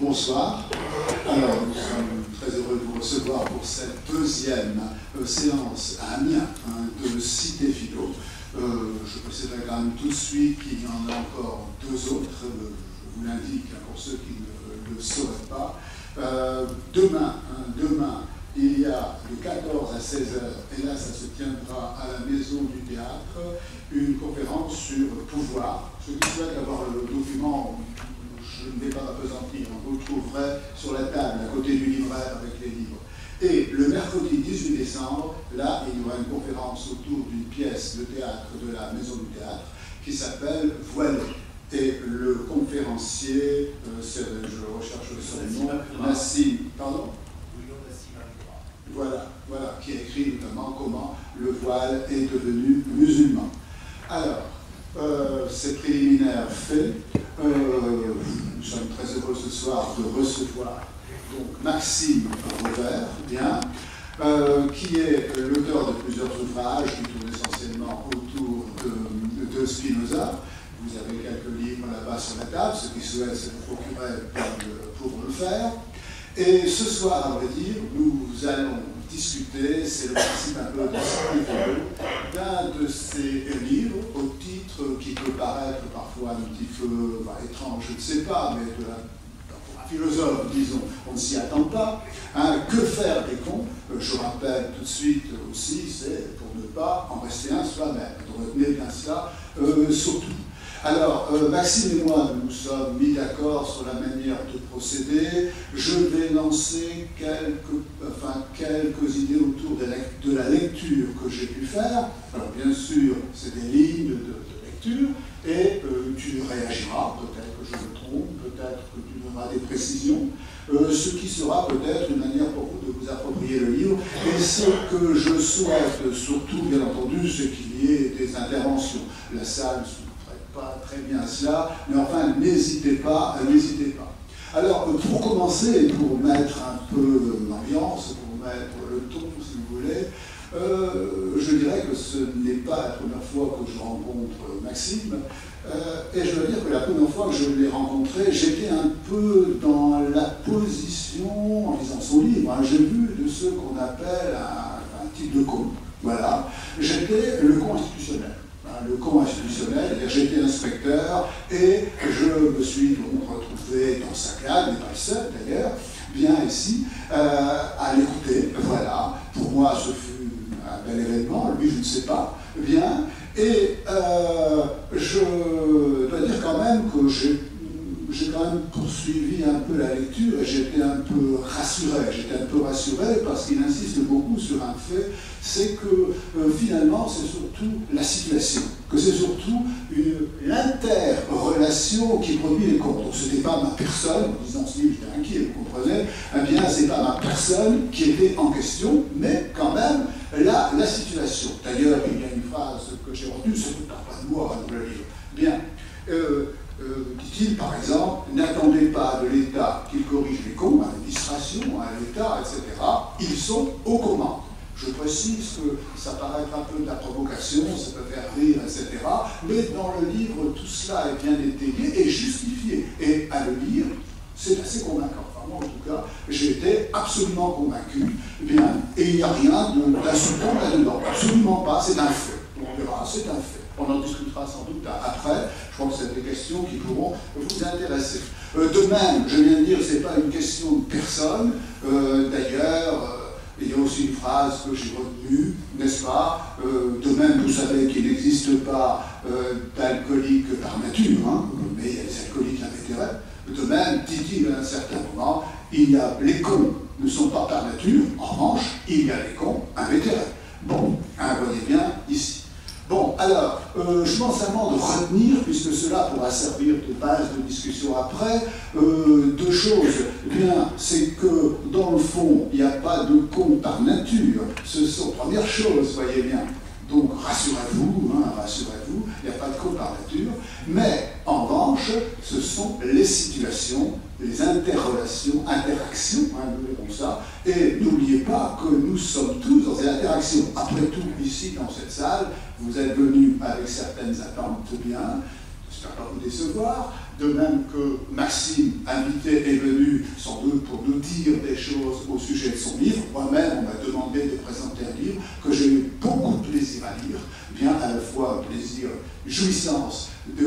Bonsoir. Alors, nous sommes très heureux de vous recevoir pour cette deuxième séance à Amiens de Cité Philo. Je préciserai quand même tout de suite qu'il y en a encore deux autres, je vous l'indique pour ceux qui ne le sauraient pas. Demain, il y a de 14 à 16 heures, et là ça se tiendra à la Maison du Théâtre, une conférence sur pouvoir. Ceux qui souhaitent avoir le document, je ne vais pas m'apesantir, vous le trouverez sur la table à côté du livret avec les livres. Et le mercredi 18 décembre, là, il y aura une conférence autour d'une pièce de théâtre de la Maison du Théâtre qui s'appelle Voilée. Et le conférencier, je recherche son nom, Nassim, pardon ? Voilà, qui a écrit notamment comment le voile est devenu musulman. Alors, ces préliminaires faits, nous sommes très heureux ce soir de recevoir donc Maxime Robert, qui est l'auteur de plusieurs ouvrages qui tournent essentiellement autour de Spinoza. Vous avez quelques livres là-bas sur la table, ceux qui souhaitent se le procurer pour le faire. Et ce soir, à vrai dire, nous allons discuter, c'est le principe un peu de d'un de ces livres, au titre qui peut paraître parfois un petit peu étrange, je ne sais pas, mais pour un philosophe, disons, on ne s'y attend pas. Que faire des cons? Je rappelle tout de suite aussi, c'est pour ne pas en rester un soi-même. Retenez bien cela, surtout. Alors, Maxime et moi, nous sommes mis d'accord sur la manière de procéder. Je vais lancer quelques idées autour de la lecture que j'ai pu faire. Alors, bien sûr, c'est des lignes de lecture, et tu réagiras, peut-être que je me trompe, peut-être que tu donneras des précisions, ce qui sera peut-être une manière pour vous de vous approprier le livre. Et ce que je souhaite surtout, bien entendu, c'est qu'il y ait des interventions. La salle pas très bien cela, mais enfin, n'hésitez pas. Alors, pour commencer, et pour mettre un peu l'ambiance, pour mettre le ton, si vous voulez, je dirais que ce n'est pas la première fois que je rencontre Maxime, et je veux dire que la première fois que je l'ai rencontré, j'étais un peu dans la position, en lisant son livre, j'ai vu de ce qu'on appelle un type de con. Voilà, j'étais le con institutionnel. Le con institutionnel, j'étais inspecteur et je me suis donc retrouvé dans sa cave, mais pas le seul d'ailleurs, bien ici, à l'écouter. Voilà, pour moi ce fut un bel événement, lui je ne sais pas, bien, et je dois dire quand même que j'ai quand même poursuivi un peu la lecture et j'étais un peu rassuré parce qu'il insiste beaucoup sur un fait, c'est que finalement c'est surtout la situation, que c'est surtout l'interrelation qui produit les comptes. Donc ce n'était pas ma personne, en disant ce livre j'étais inquiet, vous comprenez, eh bien c'est pas ma personne qui était en question, mais quand même la situation. D'ailleurs il y a une phrase que j'ai retenue, c'est tout un pas de moi dans le livre. Bien. Dit-il par exemple, n'attendez pas de l'État qu'il corrige les cons, à l'administration, à l'État, etc. Ils sont aux commandes. Je précise que ça paraît un peu de la provocation, ça peut faire rire, etc. Mais dans le livre, tout cela est bien étayé et justifié. Et à le lire, c'est assez convaincant. Enfin, moi, en tout cas, j'ai été absolument convaincu. Bien, et il n'y a rien d'insultant là-dedans. Absolument pas, c'est un fait. On verra, c'est un fait. On en discutera sans doute après. Je crois que c'est des questions qui pourront vous intéresser. De même, je viens de dire, ce n'est pas une question de personne. D'ailleurs, il y a aussi une phrase que j'ai retenue, n'est-ce pas? De même, vous savez qu'il n'existe pas d'alcoolique par nature, mais il y a des alcooliques invétérés. De même, dit-il à un certain moment, les cons ne sont pas par nature, en revanche, il y a les cons invétérés. Bon, voyez bien ici. Bon, alors, je pense seulement de retenir, puisque cela pourra servir de base de discussion après, deux choses. Bien, c'est que, dans le fond, il n'y a pas de con par nature. Ce sont, première chose, voyez bien. Donc, rassurez-vous, il n'y a pas de con par nature. Mais, en revanche, ce sont les situations, les interactions, nous verrons ça. Et n'oubliez pas que nous sommes tous dans des interactions. Après tout, ici, dans cette salle, vous êtes venus avec certaines attentes, bien. j'espère pas vous décevoir, de même que Maxime, invité, est venu sans doute pour nous dire des choses au sujet de son livre. Moi-même, on m'a demandé de présenter un livre que j'ai eu beaucoup de plaisir à lire, bien à la fois plaisir, jouissance du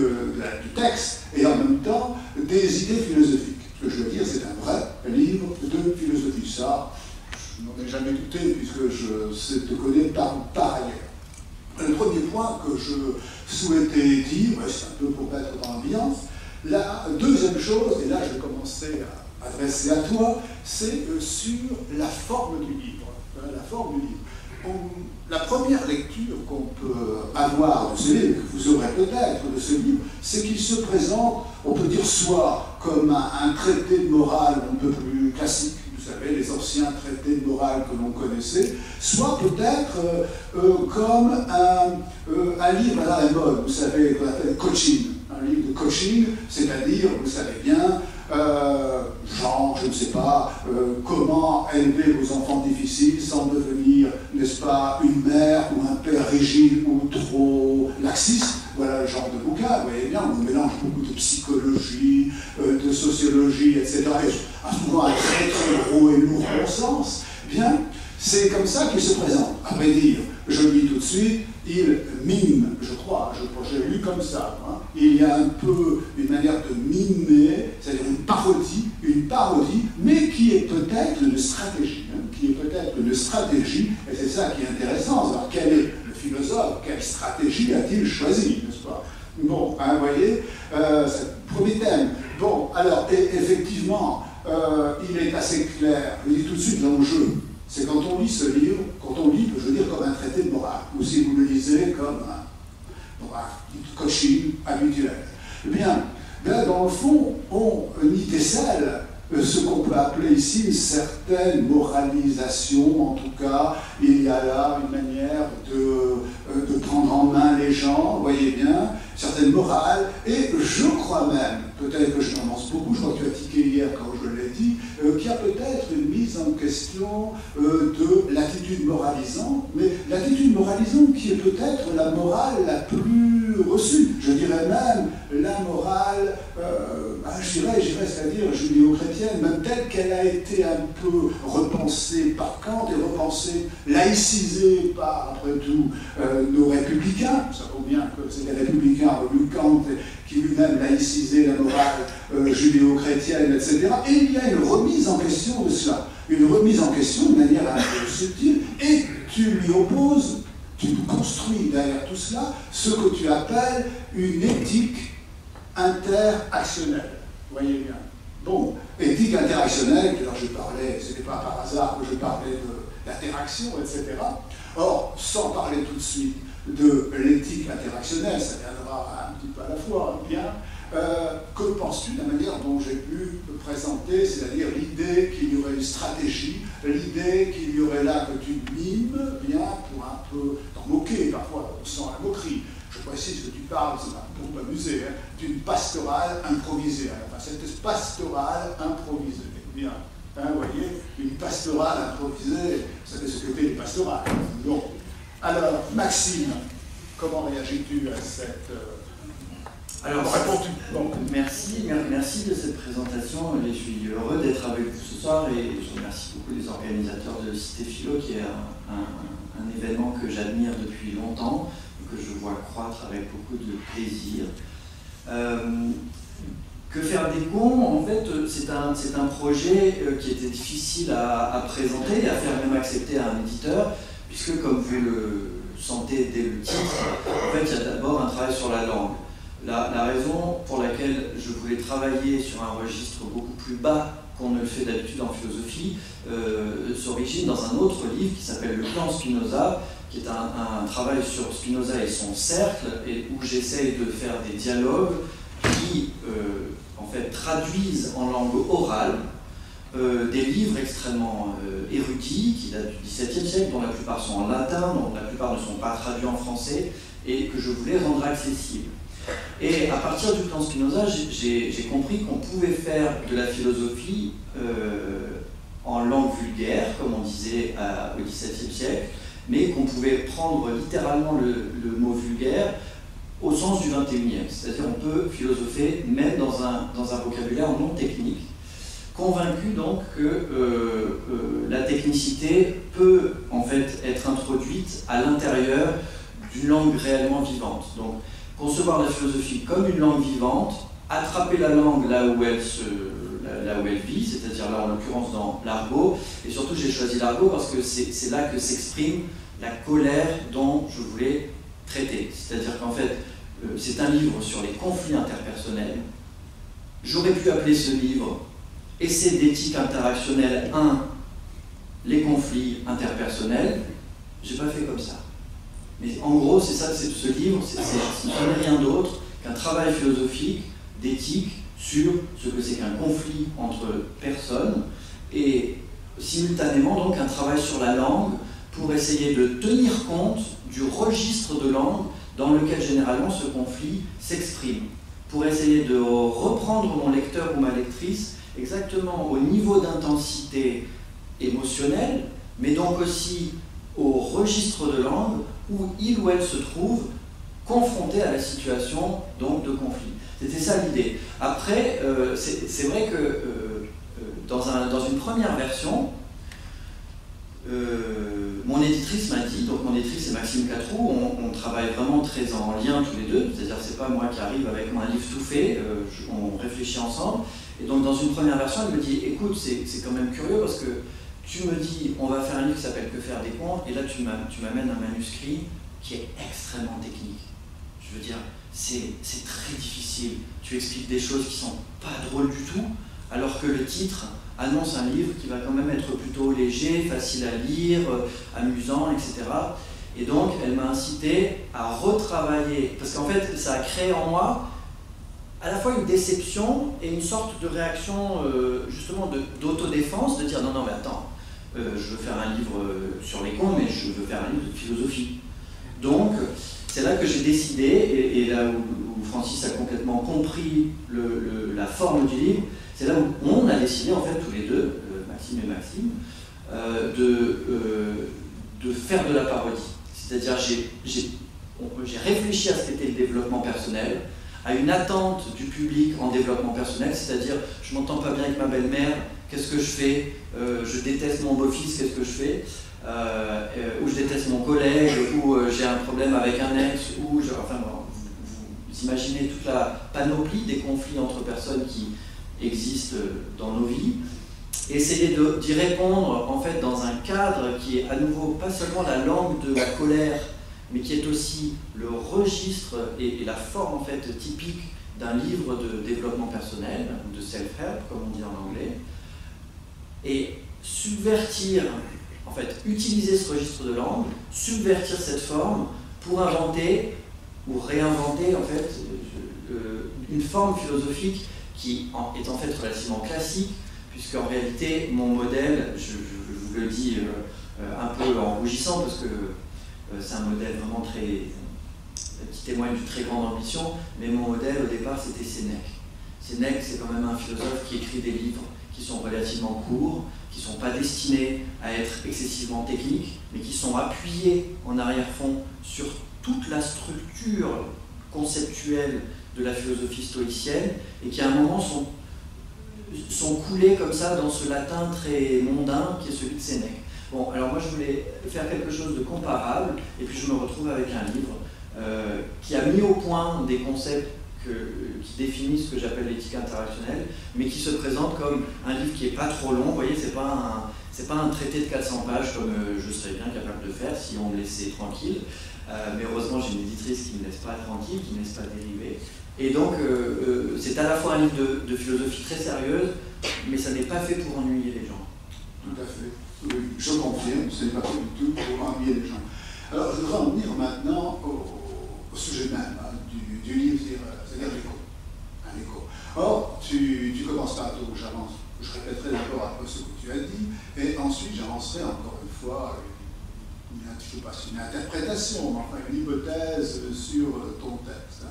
texte et en même temps des idées philosophiques. Ce que je veux dire, c'est un vrai livre de philosophie. Ça, je n'en ai jamais douté puisque je te connais par ailleurs. Le premier point que je souhaitais dire, c'est un peu pour mettre dans l'ambiance. La deuxième chose, et là je vais commencer à adresser à toi, c'est sur la forme du livre. La forme du livre. La première lecture qu'on peut avoir de ce livre, que vous aurez peut-être de ce livre, c'est qu'il se présente, on peut dire soit comme un traité de morale un peu plus classique, vous savez, les anciens traités de morale que l'on connaissait, soit peut-être comme un livre à la mode, vous savez, qu'on appelle coaching. Un livre de coaching, c'est-à-dire, vous savez bien, genre, je ne sais pas, comment élever vos enfants difficiles sans devenir, n'est-ce pas, une mère ou un père rigide ou trop laxiste. Voilà le genre de bouquin, vous voyez bien, on mélange beaucoup de psychologie, de sociologie, etc. Et souvent un très très gros et lourd bon sens. Bien, c'est comme ça qu'il se présente. À vrai dire, je le dis tout de suite, il mime, je crois, j'ai lu comme ça, hein. Il y a un peu une manière de mimer, c'est-à-dire une parodie, mais qui est peut-être une stratégie, et c'est ça qui est intéressant, alors quel est le philosophe, quelle stratégie a-t-il choisi, n'est-ce pas? Bon, hein, vous voyez, c'est le premier thème. Bon, alors, effectivement, il est assez clair, je dis tout de suite l'enjeu. C'est quand on lit ce livre, quand on lit, je veux dire, comme un traité de morale, ou si vous le lisez comme un coaching habituel. Eh bien, là, dans le fond, on y décèle ce qu'on peut appeler ici une certaine moralisation. En tout cas, il y a là une manière de prendre en main les gens, vous voyez bien, certaine morale, et je crois même, peut-être que je m'avance beaucoup, je crois que tu as tiqué hier quand je l'ai dit, qu'il y a peut-être une mise en question de l'attitude moralisante, mais l'attitude moralisante qui est peut-être la morale la plus reçue, je dirais même la morale, je dirais, c'est-à-dire judéo-chrétienne, même telle qu'elle a été un peu repensée par Kant et repensée, laïcisée par, après tout, nos républicains. Ça vaut bien que c'est les républicains relu Kant qui lui-même laïcisait la morale judéo-chrétienne, etc. Et il y a une remise en question de cela, une remise en question de manière un peu subtile, et tu lui opposes, tu construis derrière tout cela ce que tu appelles une éthique interactionnelle. Vous voyez bien. Bon, éthique interactionnelle, alors je parlais, ce n'était pas par hasard que je parlais d'interaction, etc. Or, sans parler tout de suite de l'éthique interactionnelle, ça viendra un petit peu à la fois, bien. Que penses-tu de la manière dont j'ai pu présenter, c'est-à-dire l'idée qu'il y aurait une stratégie, l'idée qu'il y aurait là que tu mimes, bien, pour un peu t'en moquer, parfois on sent la moquerie. Je précise que tu parles, c'est pour m'amuser, hein, d'une pastorale improvisée. Enfin, cette pastorale improvisée, bien. Hein, vous voyez, une pastorale improvisée, vous savez ce que c'est les pastorales. Donc, alors, Maxime, comment réagis-tu à cette... Alors, merci de cette présentation. Je suis heureux d'être avec vous ce soir et je remercie beaucoup les organisateurs de Cité Philo, qui est un événement que j'admire depuis longtemps et que je vois croître avec beaucoup de plaisir. Que faire des cons, en fait, c'est un projet qui était difficile à présenter et à faire même accepter à un éditeur, puisque comme vous le sentez dès le titre, en fait, il y a d'abord un travail sur la langue. La raison pour laquelle je voulais travailler sur un registre beaucoup plus bas qu'on ne le fait d'habitude en philosophie s'origine dans un autre livre qui s'appelle Le Clan Spinoza, qui est un travail sur Spinoza et son cercle, et où j'essaye de faire des dialogues qui en fait traduisent en langue orale des livres extrêmement érudits qui datent du XVIIe siècle, dont la plupart sont en latin, dont la plupart ne sont pas traduits en français, et que je voulais rendre accessibles. Et à partir du Clan Spinoza, j'ai compris qu'on pouvait faire de la philosophie en langue vulgaire, comme on disait au XVIIe siècle, mais qu'on pouvait prendre littéralement le mot vulgaire au sens du 21e. C'est-à-dire on peut philosopher même dans un vocabulaire non technique, convaincu donc que la technicité peut en fait être introduite à l'intérieur d'une langue réellement vivante. Donc concevoir la philosophie comme une langue vivante, attraper la langue là où elle vit, c'est-à-dire là en l'occurrence dans l'argot, et surtout j'ai choisi l'argot parce que c'est là que s'exprime la colère dont je voulais traiter. C'est-à-dire qu'en fait, c'est un livre sur les conflits interpersonnels. J'aurais pu appeler ce livre « Essai d'éthique interactionnelle 1, les conflits interpersonnels ». Je n'ai pas fait comme ça. Mais en gros, c'est ça, ce livre, ce n'est rien d'autre qu'un travail philosophique, d'éthique, sur ce que c'est qu'un conflit entre personnes, et simultanément donc un travail sur la langue pour essayer de tenir compte du registre de langue dans lequel généralement ce conflit s'exprime, pour essayer de reprendre mon lecteur ou ma lectrice exactement au niveau d'intensité émotionnelle, mais donc aussi au registre de langue où il ou elle se trouve confronté à la situation donc, de conflit. C'était ça l'idée. Après, c'est vrai que dans une première version, mon éditrice m'a dit, donc mon éditrice c'est Maxime Catroux, on travaille vraiment très en lien tous les deux, c'est-à-dire c'est pas moi qui arrive avec un livre tout fait, on réfléchit ensemble, et donc dans une première version elle me dit, écoute c'est quand même curieux parce que tu me dis on va faire un livre qui s'appelle Que faire des comptes, et là tu m'amènes un manuscrit qui est extrêmement technique. Je veux dire, c'est très difficile, tu expliques des choses qui sont pas drôles du tout, alors que le titre annonce un livre qui va quand même être plutôt léger, facile à lire, amusant, etc. Et donc, elle m'a incité à retravailler, parce qu'en fait, ça a créé en moi à la fois une déception et une sorte de réaction, justement, d'autodéfense, de dire non, mais attends, je veux faire un livre sur les cons, mais je veux faire un livre de philosophie. Donc, c'est là que j'ai décidé, et là où Francis a complètement compris la forme du livre, c'est là où on a décidé, en fait, tous les deux, Maxime et Maxime, de faire de la parodie. C'est-à-dire, j'ai réfléchi à ce qu'était le développement personnel, à une attente du public en développement personnel, c'est-à-dire, je m'entends pas bien avec ma belle-mère, qu'est-ce que je fais? Je déteste mon beau-fils, qu'est-ce que je fais? Ou je déteste mon collègue, ou j'ai un problème avec un ex, ou enfin, vous imaginez toute la panoplie des conflits entre personnes qui existent dans nos vies, et essayer d'y répondre en fait dans un cadre qui est à nouveau pas seulement la langue de la colère, mais qui est aussi le registre et la forme en fait typique d'un livre de développement personnel, de self-help comme on dit en anglais, et subvertir, en fait, utiliser ce registre de langue, subvertir cette forme pour inventer ou réinventer en fait une forme philosophique qui est en fait relativement classique, puisque en réalité mon modèle, je vous le dis un peu en rougissant parce que c'est un modèle vraiment qui témoigne d'une très grande ambition, mais mon modèle au départ c'était Sénèque. Sénèque c'est quand même un philosophe qui écrit des livres qui sont relativement courts, qui ne sont pas destinés à être excessivement techniques, mais qui sont appuyés en arrière-fond sur toute la structure conceptuelle de la philosophie stoïcienne, et qui à un moment sont coulés comme ça dans ce latin très mondain qui est celui de Sénèque. Bon, alors moi je voulais faire quelque chose de comparable, et puis je me retrouve avec un livre qui a mis au point des concepts qui définissent ce que j'appelle l'éthique interactionnelle, mais qui se présente comme un livre qui n'est pas trop long. Vous voyez, c'est pas un traité de 400 pages comme je serais bien capable de faire si on me laissait tranquille. Mais heureusement, j'ai une éditrice qui ne me laisse pas tranquille, qui ne me laisse pas dériver. Et donc, c'est à la fois un livre de philosophie très sérieuse, mais ça n'est pas fait pour ennuyer les gens. Tout à fait. Oui, je confirme, ce n'est pas fait du tout pour ennuyer les gens. Alors, je voudrais en venir maintenant au sujet même du livre, c'est-à-dire l'écho. Or, tu commences par où j'avance. Je répéterai d'abord un peu ce que tu as dit, et ensuite j'avancerai encore une fois je ne sais pas si une interprétation, mais enfin une hypothèse sur ton texte.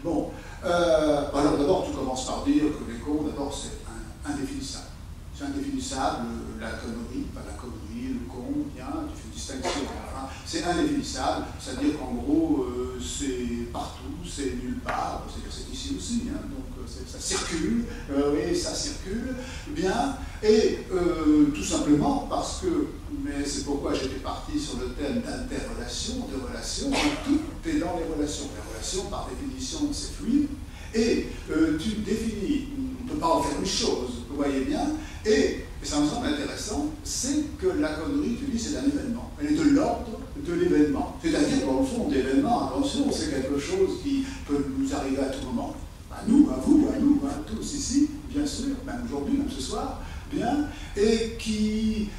Bon, alors d'abord tu commences par dire que l'écho, d'abord c'est indéfinissable. c'est indéfinissable, la connerie, pas la connerie, le con, bien, tu fais une distinction, enfin, c'est indéfinissable, c'est-à-dire qu'en gros, c'est partout, c'est nulle part, c'est-à-dire c'est ici aussi, hein, donc ça circule, oui, ça circule, bien, et tout simplement parce que, mais c'est pourquoi j'étais parti sur le thème d'interrelation, de relation, tout est dans les relations. Les relations, par définition, c'est fluide, et tu définis, on ne peut pas en faire une chose, vous voyez bien, et ça me semble intéressant, c'est que la connerie, tu dis, c'est un événement. Elle est de l'ordre de l'événement. C'est-à-dire, dans le fond, d'événement, attention, c'est quelque chose qui peut nous arriver à tout moment. À nous, à vous, à nous, à tous ici, bien sûr, même aujourd'hui, même ce soir, bien, et qui,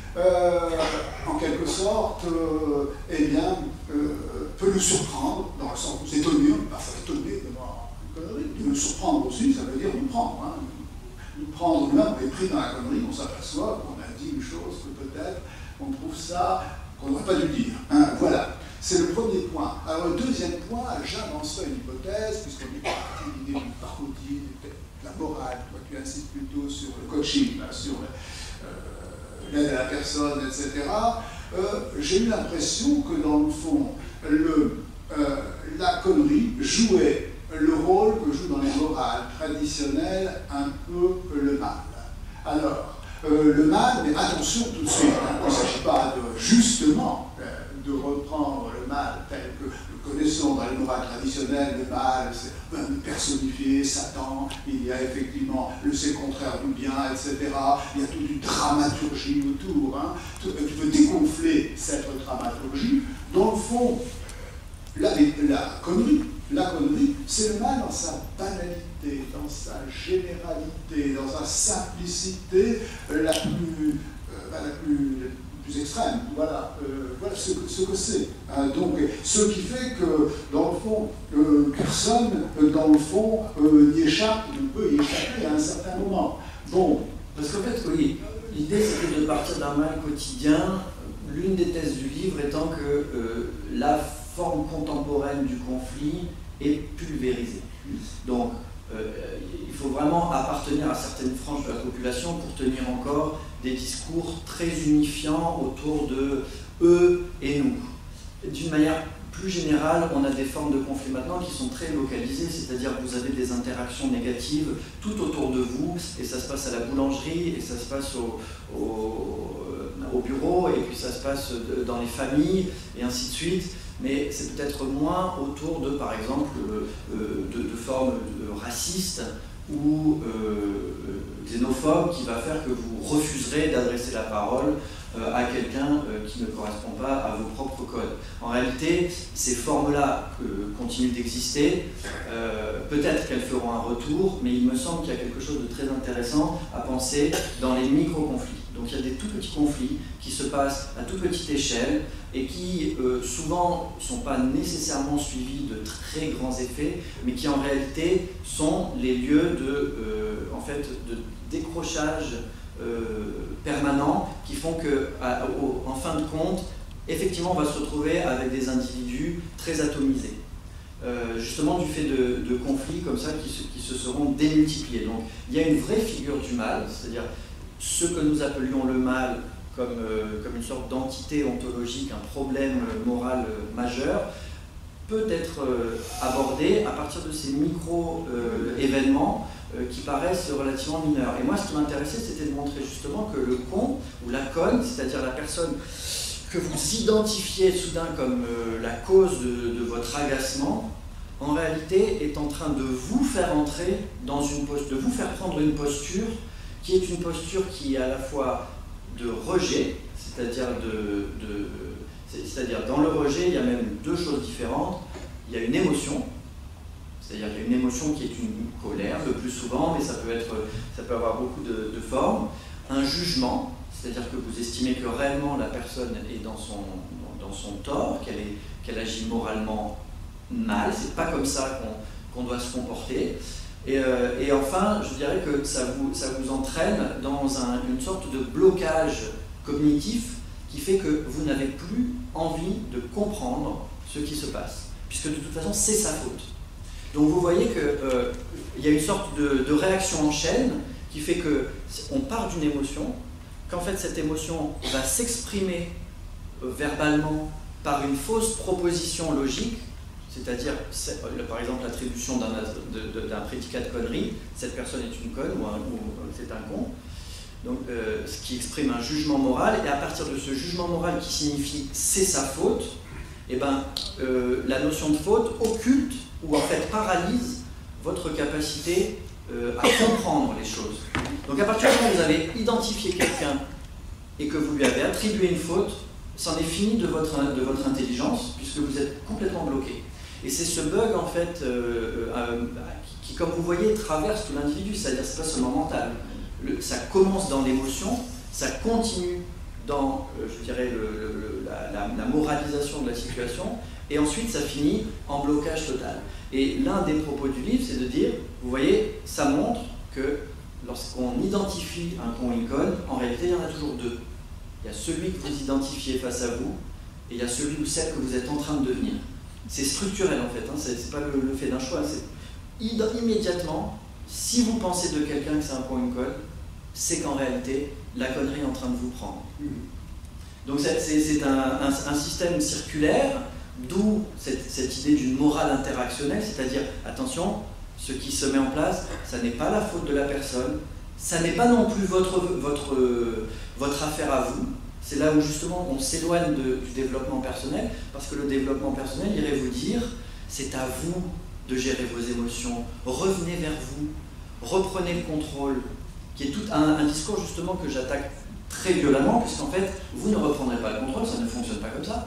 en quelque sorte, eh bien, peut nous surprendre, dans le sens où nous étonner, on n'est pas étonné devant une connerie, de nous surprendre aussi, ça veut dire nous prendre, hein. Nous prendre nous-mêmes, on est pris dans la connerie, on s'aperçoit qu'on a dit une chose que peut-être on trouve ça qu'on n'aurait pas dû dire. Hein, voilà, c'est le premier point. Alors le deuxième point, j'avancerai une hypothèse, puisqu'on est parti de l'idée du parodie, de la morale, toi tu insistes plutôt sur le coaching, là, sur l'aide à la personne, etc. J'ai eu l'impression que dans le fond, la connerie jouait le rôle que joue dans les morales traditionnelles un peu le mal. Alors, le mal, mais attention tout de suite, hein, il ne s'agit pas de, justement, de reprendre le mal tel que nous connaissons dans les morales traditionnelles. Le mal, c'est personnifié, Satan, il y a effectivement le c'est contraire du bien, etc. Il y a toute une dramaturgie autour. Hein. Tu veux dégonfler cette dramaturgie. Dans le fond, la connerie, c'est le mal dans sa banalité, dans sa généralité, dans sa simplicité la plus extrême. Voilà, voilà ce que c'est. Donc, ce qui fait que, dans le fond, personne, dans le fond, n'y échappe, ne peut y échapper à un certain moment. Bon. Parce qu'en fait, oui, l'idée c'était de partir d'un mal quotidien, l'une des thèses du livre étant que la forme contemporaine du conflit est pulvérisée. Donc, il faut vraiment appartenir à certaines franges de la population pour tenir encore des discours très unifiants autour de eux et nous. D'une manière plus générale, on a des formes de conflit maintenant qui sont très localisées, c'est-à-dire que vous avez des interactions négatives tout autour de vous, et ça se passe à la boulangerie, et ça se passe au bureau, et puis ça se passe dans les familles, et ainsi de suite. Mais c'est peut-être moins autour de, par exemple, de formes racistes ou xénophobes qui va faire que vous refuserez d'adresser la parole à quelqu'un qui ne correspond pas à vos propres codes. En réalité, ces formes-là continuent d'exister. Peut-être qu'elles feront un retour, mais il me semble qu'il y a quelque chose de très intéressant à penser dans les micro-conflits. Donc il y a des tout petits conflits qui se passent à toute petite échelle et qui souvent ne sont pas nécessairement suivis de très grands effets, mais qui en réalité sont les lieux de décrochage permanent qui font qu'en fin de compte, effectivement, on va se retrouver avec des individus très atomisés. Justement du fait de conflits comme ça qui se seront démultipliés. Donc il y a une vraie figure du mal, c'est-à-dire ce que nous appelions le mal comme une sorte d'entité ontologique, un problème moral majeur, peut être abordé à partir de ces micro-événements qui paraissent relativement mineurs. Et moi, ce qui m'intéressait, c'était de montrer justement que le con, ou la conne, c'est-à-dire la personne que vous identifiez soudain comme la cause de votre agacement, en réalité est en train de vous faire entrer dans une posture, de vous faire prendre une posture qui est une posture qui est à la fois de rejet, c'est-à-dire c'est-à-dire dans le rejet, il y a même deux choses différentes. Il y a une émotion, c'est-à-dire qu'il y a une émotion qui est une colère, le plus souvent, mais ça peut avoir beaucoup de formes. Un jugement, c'est-à-dire que vous estimez que réellement la personne est dans son tort, qu'elle agit moralement mal, c'est pas comme ça qu'on doit se comporter. Et enfin, je dirais que ça vous entraîne dans une sorte de blocage cognitif qui fait que vous n'avez plus envie de comprendre ce qui se passe, puisque de toute façon, c'est sa faute. Donc vous voyez qu'il y a une sorte de réaction en chaîne qui fait qu'on part d'une émotion, qu'en fait cette émotion va s'exprimer verbalement par une fausse proposition logique, c'est-à-dire, par exemple, l'attribution d'un prédicat de connerie, cette personne est une conne ou c'est un con, donc, ce qui exprime un jugement moral, et à partir de ce jugement moral qui signifie c'est sa faute, eh ben, la notion de faute occulte ou en fait paralyse votre capacité à comprendre les choses. Donc à partir du moment où vous avez identifié quelqu'un et que vous lui avez attribué une faute, c'en est fini de votre intelligence, puisque vous êtes complètement bloqué. Et c'est ce bug, en fait, qui, comme vous voyez, traverse tout l'individu, c'est-à-dire que ce n'est pas seulement mental. Ça commence dans l'émotion, ça continue dans, je dirais, la moralisation de la situation, et ensuite ça finit en blocage total. Et l'un des propos du livre, c'est de dire, vous voyez, ça montre que lorsqu'on identifie un con et une conne, en réalité, il y en a toujours deux. Il y a celui que vous identifiez face à vous, et il y a celui ou celle que vous êtes en train de devenir. C'est structurel en fait, hein, c'est pas le fait d'un choix. Immédiatement, si vous pensez de quelqu'un que c'est un con ou une conne, c'est qu'en réalité, la connerie est en train de vous prendre. Donc c'est un système circulaire, d'où cette idée d'une morale interactionnelle, c'est-à-dire, attention, ce qui se met en place, ça n'est pas la faute de la personne, ça n'est pas non plus votre affaire à vous. C'est là où justement on s'éloigne du développement personnel, parce que le développement personnel irait vous dire, c'est à vous de gérer vos émotions, revenez vers vous, reprenez le contrôle, qui est tout un discours justement que j'attaque très violemment, puisqu'en fait, vous ne reprendrez pas le contrôle, ça ne fonctionne pas comme ça.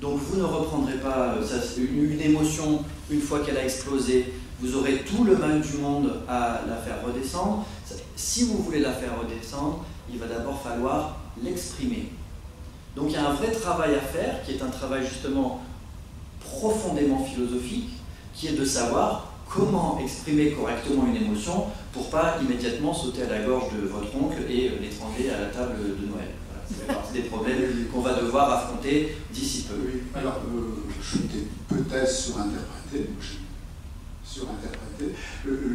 Donc vous ne reprendrez pas une émotion une fois qu'elle a explosé, vous aurez tout le mal du monde à la faire redescendre. Si vous voulez la faire redescendre, il va d'abord falloir l'exprimer. Donc il y a un vrai travail à faire, qui est un travail justement profondément philosophique, qui est de savoir comment exprimer correctement une émotion pour pas immédiatement sauter à la gorge de votre oncle et l'étranger à la table de Noël. Voilà, ça fait partie des problèmes qu'on va devoir affronter d'ici peu. Oui. Alors, je t'ai peut-être surinterprété.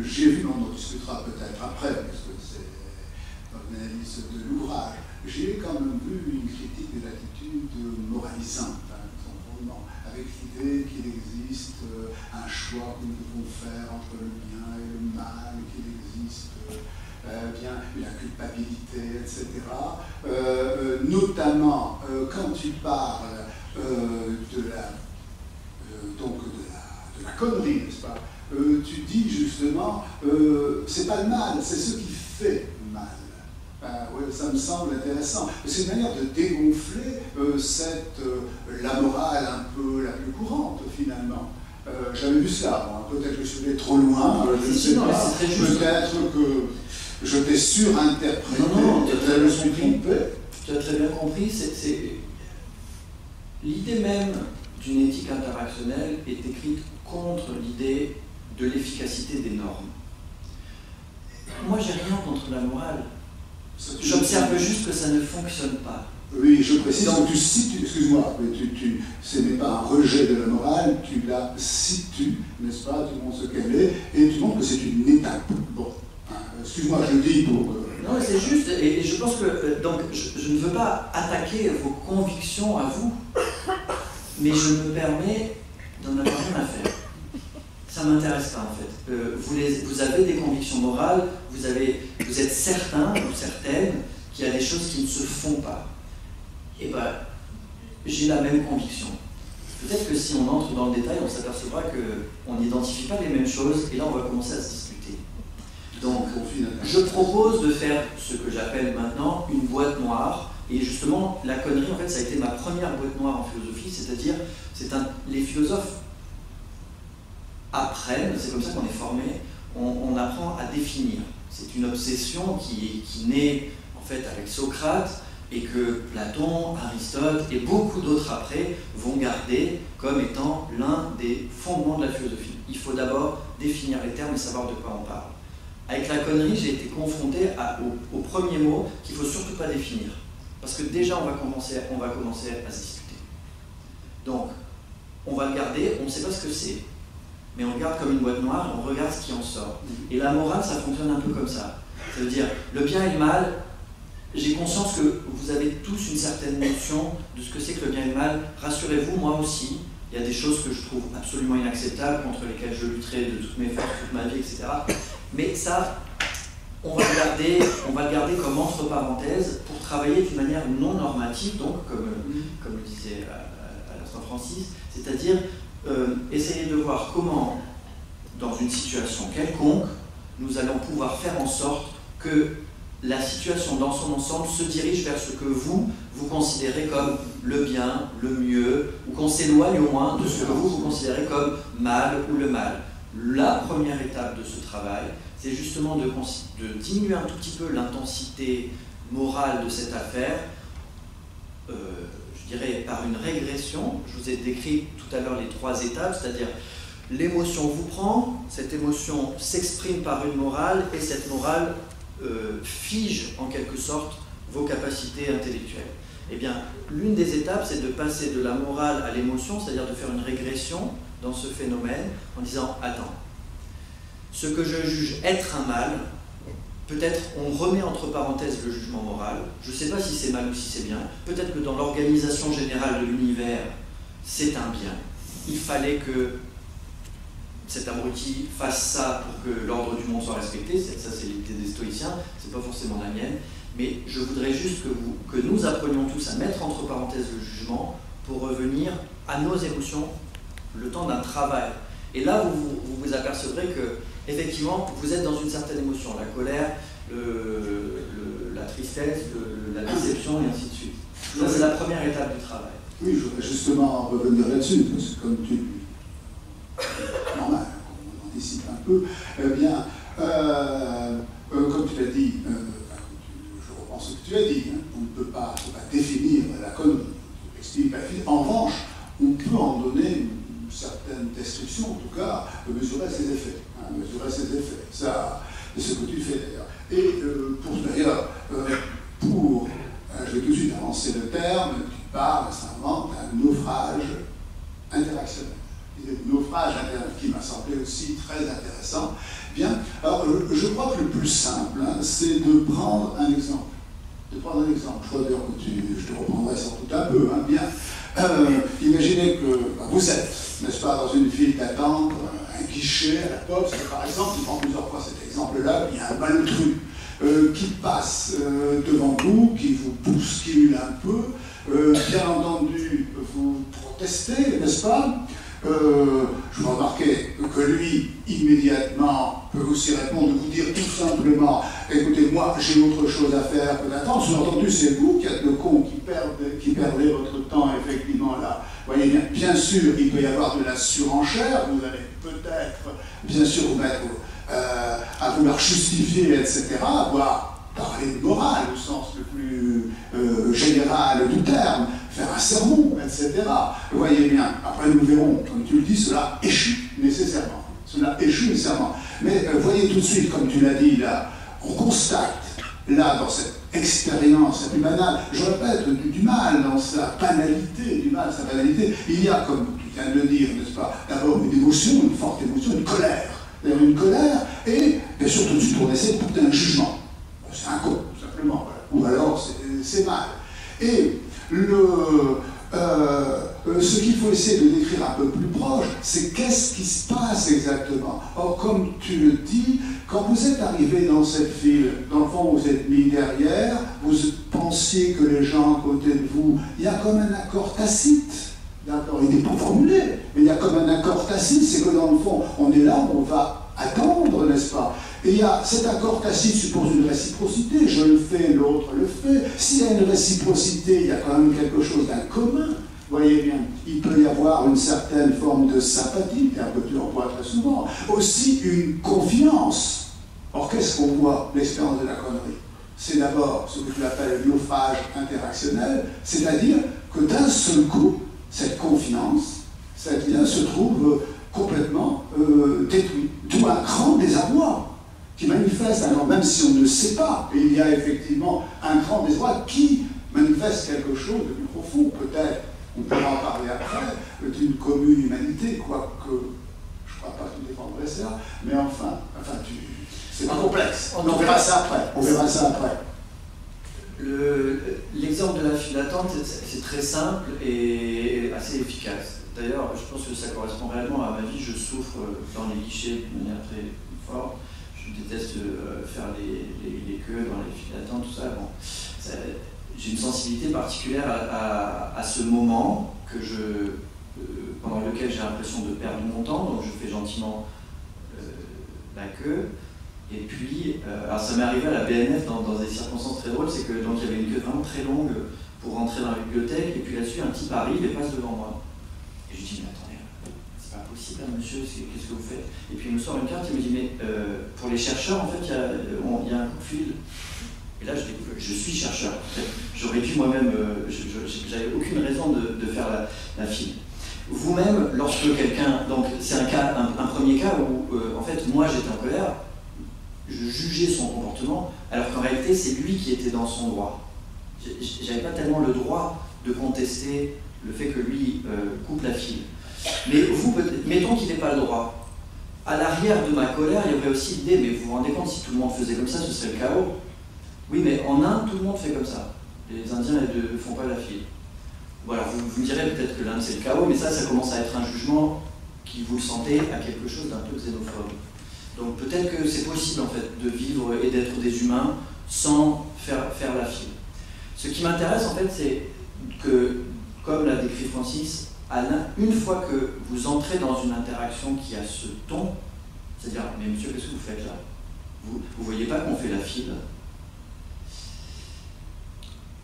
J'ai vu, on en discutera peut-être après, parce que c'est dans l'analyse de l'ouvrage, j'ai quand même vu une critique de l'attitude moralisante, avec l'idée qu'il existe un choix que nous devons faire entre le bien et le mal, qu'il existe la culpabilité, etc. Notamment quand tu parles de la connerie, n'est-ce pas? Tu dis justement, c'est pas le mal, c'est ce qui fait mal. Ouais, ça me semble intéressant. C'est une manière de dégonfler la morale un peu la plus courante, finalement. J'avais vu ça, moi. Peut-être que je suis allé trop loin, je ne sais pas. Peut-être que je t'ai surinterprété. Non, tu as très bien compris. Tu as très bien compris. L'idée même d'une éthique interactionnelle est écrite contre l'idée de l'efficacité des normes. Moi, j'ai rien contre la morale. J'observe juste que ça ne fonctionne pas. Oui, je précise que tu situes, excuse-moi, mais ce n'est pas un rejet de la morale, tu la situes, n'est-ce pas, tu montres ce qu'elle est, et tu montres que c'est une étape. Bon, excuse-moi, je le dis pour... Non, c'est juste, et je pense que, donc, je ne veux pas attaquer vos convictions à vous, mais je me permets d'en avoir rien à faire. Ça ne m'intéresse pas en fait. Vous avez des convictions morales, vous êtes certain ou certaine qu'il y a des choses qui ne se font pas. Et bien, j'ai la même conviction. Peut-être que si on entre dans le détail, on s'apercevra qu'on n'identifie pas les mêmes choses, et là on va commencer à se discuter. Donc, je propose de faire ce que j'appelle maintenant une boîte noire, et justement, la connerie, en fait, ça a été ma première boîte noire en philosophie, c'est-à-dire, les philosophes apprennent, c'est comme ça qu'on est formé, on apprend à définir. C'est une obsession qui naît en fait avec Socrate et que Platon, Aristote et beaucoup d'autres après vont garder comme étant l'un des fondements de la philosophie. Il faut d'abord définir les termes et savoir de quoi on parle. Avec la connerie, j'ai été confronté au premier mot qu'il ne faut surtout pas définir. Parce que déjà, on va commencer à se discuter. Donc, on va le garder, on ne sait pas ce que c'est. Mais on le garde comme une boîte noire, on regarde ce qui en sort. Et la morale, ça fonctionne un peu comme ça. Ça veut dire, le bien et le mal, j'ai conscience que vous avez tous une certaine notion de ce que c'est que le bien et le mal. Rassurez-vous, moi aussi, il y a des choses que je trouve absolument inacceptables, contre lesquelles je lutterai de toutes mes forces, toute ma vie, etc. Mais ça, on va le garder comme entre parenthèses pour travailler d'une manière non normative, donc, comme le disait à l'instant Francis, c'est-à-dire essayer de voir comment, dans une situation quelconque, nous allons pouvoir faire en sorte que la situation dans son ensemble se dirige vers ce que vous considérez comme le bien, le mieux, ou qu'on s'éloigne au moins de ce que vous considérez comme mal ou le mal. La première étape de ce travail, c'est justement de diminuer un tout petit peu l'intensité morale de cette affaire, je dirais par une régression. Je vous ai décrit tout à l'heure les 3 étapes, c'est-à-dire l'émotion vous prend, cette émotion s'exprime par une morale, et cette morale fige en quelque sorte vos capacités intellectuelles. Eh bien, l'une des étapes, c'est de passer de la morale à l'émotion, c'est-à-dire de faire une régression dans ce phénomène en disant « Attends, ce que je juge être un mal, peut-être on remet entre parenthèses le jugement moral, je ne sais pas si c'est mal ou si c'est bien, peut-être que dans l'organisation générale de l'univers, c'est un bien. Il fallait que cet abruti fasse ça pour que l'ordre du monde soit respecté, ça c'est l'idée des stoïciens, c'est pas forcément la mienne, mais je voudrais juste que nous apprenions tous à mettre entre parenthèses le jugement pour revenir à nos émotions le temps d'un travail. Et là, vous vous apercevrez que, effectivement, vous êtes dans une certaine émotion, la colère, la tristesse, la déception, et ainsi de suite. Ça, c'est la première étape du travail. Oui, je voudrais justement revenir là-dessus, parce que comme tu... normal, on anticipe un peu, eh bien, comme tu l'as dit, je reprends ce que tu as dit, hein, on ne peut pas définir la connerie, en revanche, on peut en donner une certaine description, en tout cas, mesurer ses effets. Hein, mesurer ses effets. Ça, c'est ce que tu fais d'ailleurs. Et je vais tout de suite avancer le terme, tu parles récemment d'un naufrage interactionnel. Le naufrage qui m'a semblé aussi très intéressant. Bien, alors je crois que le plus simple, hein, c'est de prendre un exemple. Je crois d'ailleurs que je te reprendrai sans doute un peu. Hein, bien, imaginez que vous êtes, n'est-ce pas, dans une file d'attente, un guichet à la poste, par exemple, je prends plusieurs fois cet exemple-là, il y a un malotru qui passe devant vous, qui vous bouscule un peu, bien entendu, vous protestez, n'est-ce pas? Je vous remarquez que lui, immédiatement, peut aussi répondre, vous dire tout simplement, écoutez, moi, j'ai autre chose à faire que d'attendre. Sous-entendu, c'est vous qui êtes le con, qui perdez votre temps, effectivement, là. Vous voyez bien sûr, il peut y avoir de la surenchère, vous allez peut-être, bien sûr, vous mettre à vouloir justifier, etc., voire parler de morale, au sens le plus général du terme, faire un sermon, etc. Vous voyez bien, après nous verrons, comme tu le dis, cela échoue nécessairement. Cela échoue nécessairement. Mais voyez tout de suite, comme tu l'as dit là, on constate, là, dans cette expérience la plus banale, je répète, du mal, dans sa banalité, du mal, sa banalité, il y a, comme tu viens de le dire, n'est-ce pas, d'abord une émotion, une forte émotion, une colère. D'ailleurs, une colère, et bien sûr, tout de suite, on essaie de porter un jugement. C'est un con, tout simplement, voilà. Ou alors, c'est mal. Et ce qu'il faut essayer de décrire un peu plus proche, c'est qu'est-ce qui se passe exactement. Or, comme tu le dis, quand vous êtes arrivé dans cette ville, dans le fond, vous êtes mis derrière, vous pensiez que les gens à côté de vous, il y a comme un accord tacite. D'accord, il n'est pas formulé, mais il y a comme un accord tacite, c'est que dans le fond, on est là, on va attendre, n'est-ce pas? Et il y a cet accord tacite suppose une réciprocité, je le fais, l'autre le fait. S'il y a une réciprocité, il y a quand même quelque chose d'un commun. Vous voyez bien, il peut y avoir une certaine forme de sympathie, un peu tu emploies très souvent. Aussi une confiance. Or, qu'est-ce qu'on voit, l'expérience de la connerie? C'est d'abord ce que tu appelles le naufrage interactionnel, c'est-à-dire que d'un seul coup, cette confiance, cette lien se trouve complètement détruit. D'où un grand désarroi qui manifeste, alors même si on ne sait pas, et il y a effectivement un grand désarroi qui manifeste quelque chose de plus profond, peut-être, on pourra en parler après, d'une commune humanité, quoique je ne crois pas que tu défendrais ça, mais enfin c'est pas complexe. On verra ça après. L'exemple de la file d'attente, c'est très simple et assez efficace. D'ailleurs, je pense que ça correspond réellement à ma vie. Je souffre dans les guichets de manière très forte. Je déteste faire les queues dans les files d'attente, tout ça. Bon, j'ai une sensibilité particulière à ce moment pendant lequel j'ai l'impression de perdre mon temps, donc je fais gentiment la queue. Et puis, alors ça m'est arrivé à la BNF dans des circonstances très drôles, c'est que donc il y avait une queue vraiment très longue pour rentrer dans la bibliothèque, et puis là-dessus un type arrive et passe devant moi. Et je lui dis, mais attendez, c'est pas possible, hein, monsieur, qu'est-ce que vous faites? Et puis il me sort une carte, il me dit, mais pour les chercheurs, en fait, il y a un coup de fil. Et là, je découvre, je suis chercheur. J'aurais pu moi-même, j'avais aucune raison de faire la file. Vous-même, lorsque quelqu'un, donc c'est un premier cas où, en fait, moi j'étais en colère, je jugeais son comportement, alors qu'en réalité, c'est lui qui était dans son droit. J'avais pas tellement le droit de contester le fait que lui coupe la file. Mais vous, mettons qu'il n'ait pas le droit. À l'arrière de ma colère, il y aurait aussi l'idée, mais vous vous rendez compte, si tout le monde faisait comme ça, ce serait le chaos. Oui, mais en Inde, tout le monde fait comme ça. Les Indiens ne font pas la file. Voilà, vous me direz peut-être que l'Inde, c'est le chaos, mais ça commence à être un jugement qui, vous le sentez, à quelque chose d'un peu xénophobe. Donc peut-être que c'est possible en fait de vivre et d'être des humains sans faire la file. Ce qui m'intéresse en fait, c'est que, comme l'a décrit Francis, une fois que vous entrez dans une interaction qui a ce ton, c'est-à-dire, mais monsieur, qu'est-ce que vous faites là? Vous ne voyez pas qu'on fait la file?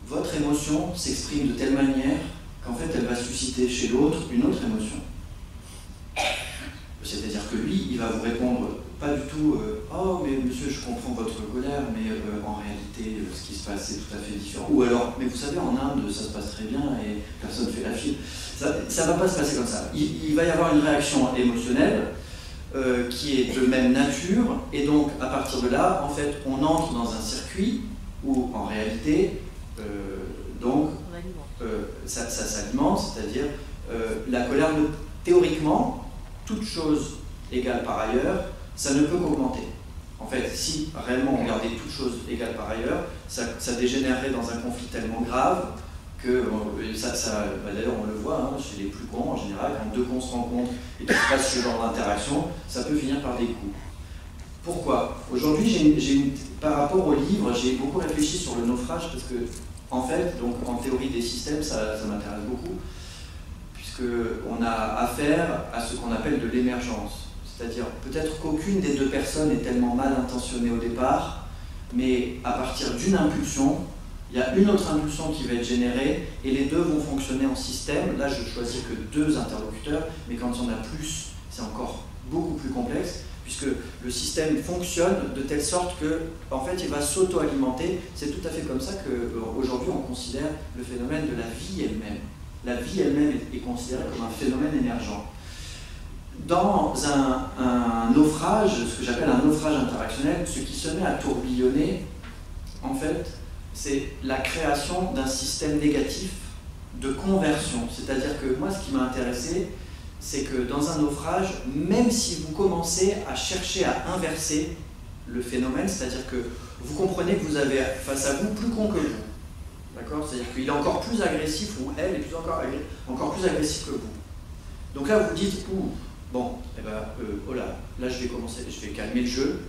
Votre émotion s'exprime de telle manière qu'en fait elle va susciter chez l'autre une autre émotion. C'est-à-dire que lui, il va vous répondre pas du tout oh mais monsieur, je comprends votre colère, mais en réalité ce qui se passe c'est tout à fait différent. Ou alors, mais vous savez, en Inde ça se passe très bien et personne ne fait la file. Ça va pas se passer comme ça. Il va y avoir une réaction émotionnelle qui est de même nature, et donc à partir de là, en fait, on entre dans un circuit où en réalité ça s'alimente, c'est-à-dire la colère, théoriquement, toute chose égale par ailleurs, ça ne peut qu'augmenter. En fait, si réellement on regardait toute chose égale par ailleurs, ça dégénérerait dans un conflit tellement grave que, d'ailleurs on le voit chez les plus cons en général, quand deux cons se rencontrent et qu'il se passe ce genre d'interaction, ça peut finir par des coups. Pourquoi? Aujourd'hui, par rapport au livre, j'ai beaucoup réfléchi sur le naufrage parce que, en fait, donc en théorie des systèmes, ça m'intéresse beaucoup, puisqu'on a affaire à ce qu'on appelle de l'émergence. C'est-à-dire, peut-être qu'aucune des deux personnes est tellement mal intentionnée au départ, mais à partir d'une impulsion, il y a une autre impulsion qui va être générée, et les deux vont fonctionner en système. Là, je choisis que deux interlocuteurs, mais quand il y en a plus, c'est encore beaucoup plus complexe, puisque le système fonctionne de telle sorte que, en fait, il va s'auto-alimenter. C'est tout à fait comme ça qu'aujourd'hui, on considère le phénomène de la vie elle-même. La vie elle-même est considérée comme un phénomène émergent. Dans un naufrage, ce que j'appelle un naufrage interactionnel, ce qui se met à tourbillonner, en fait, c'est la création d'un système négatif de conversion. C'est-à-dire que moi, ce qui m'a intéressé, c'est que dans un naufrage, même si vous commencez à chercher à inverser le phénomène, c'est-à-dire que vous comprenez que vous avez face à vous plus con que vous, d'accord? C'est-à-dire qu'il est encore plus agressif, ou elle est encore plus agressive que vous. Donc là, vous dites, bon, oh là je vais commencer, je vais calmer le jeu,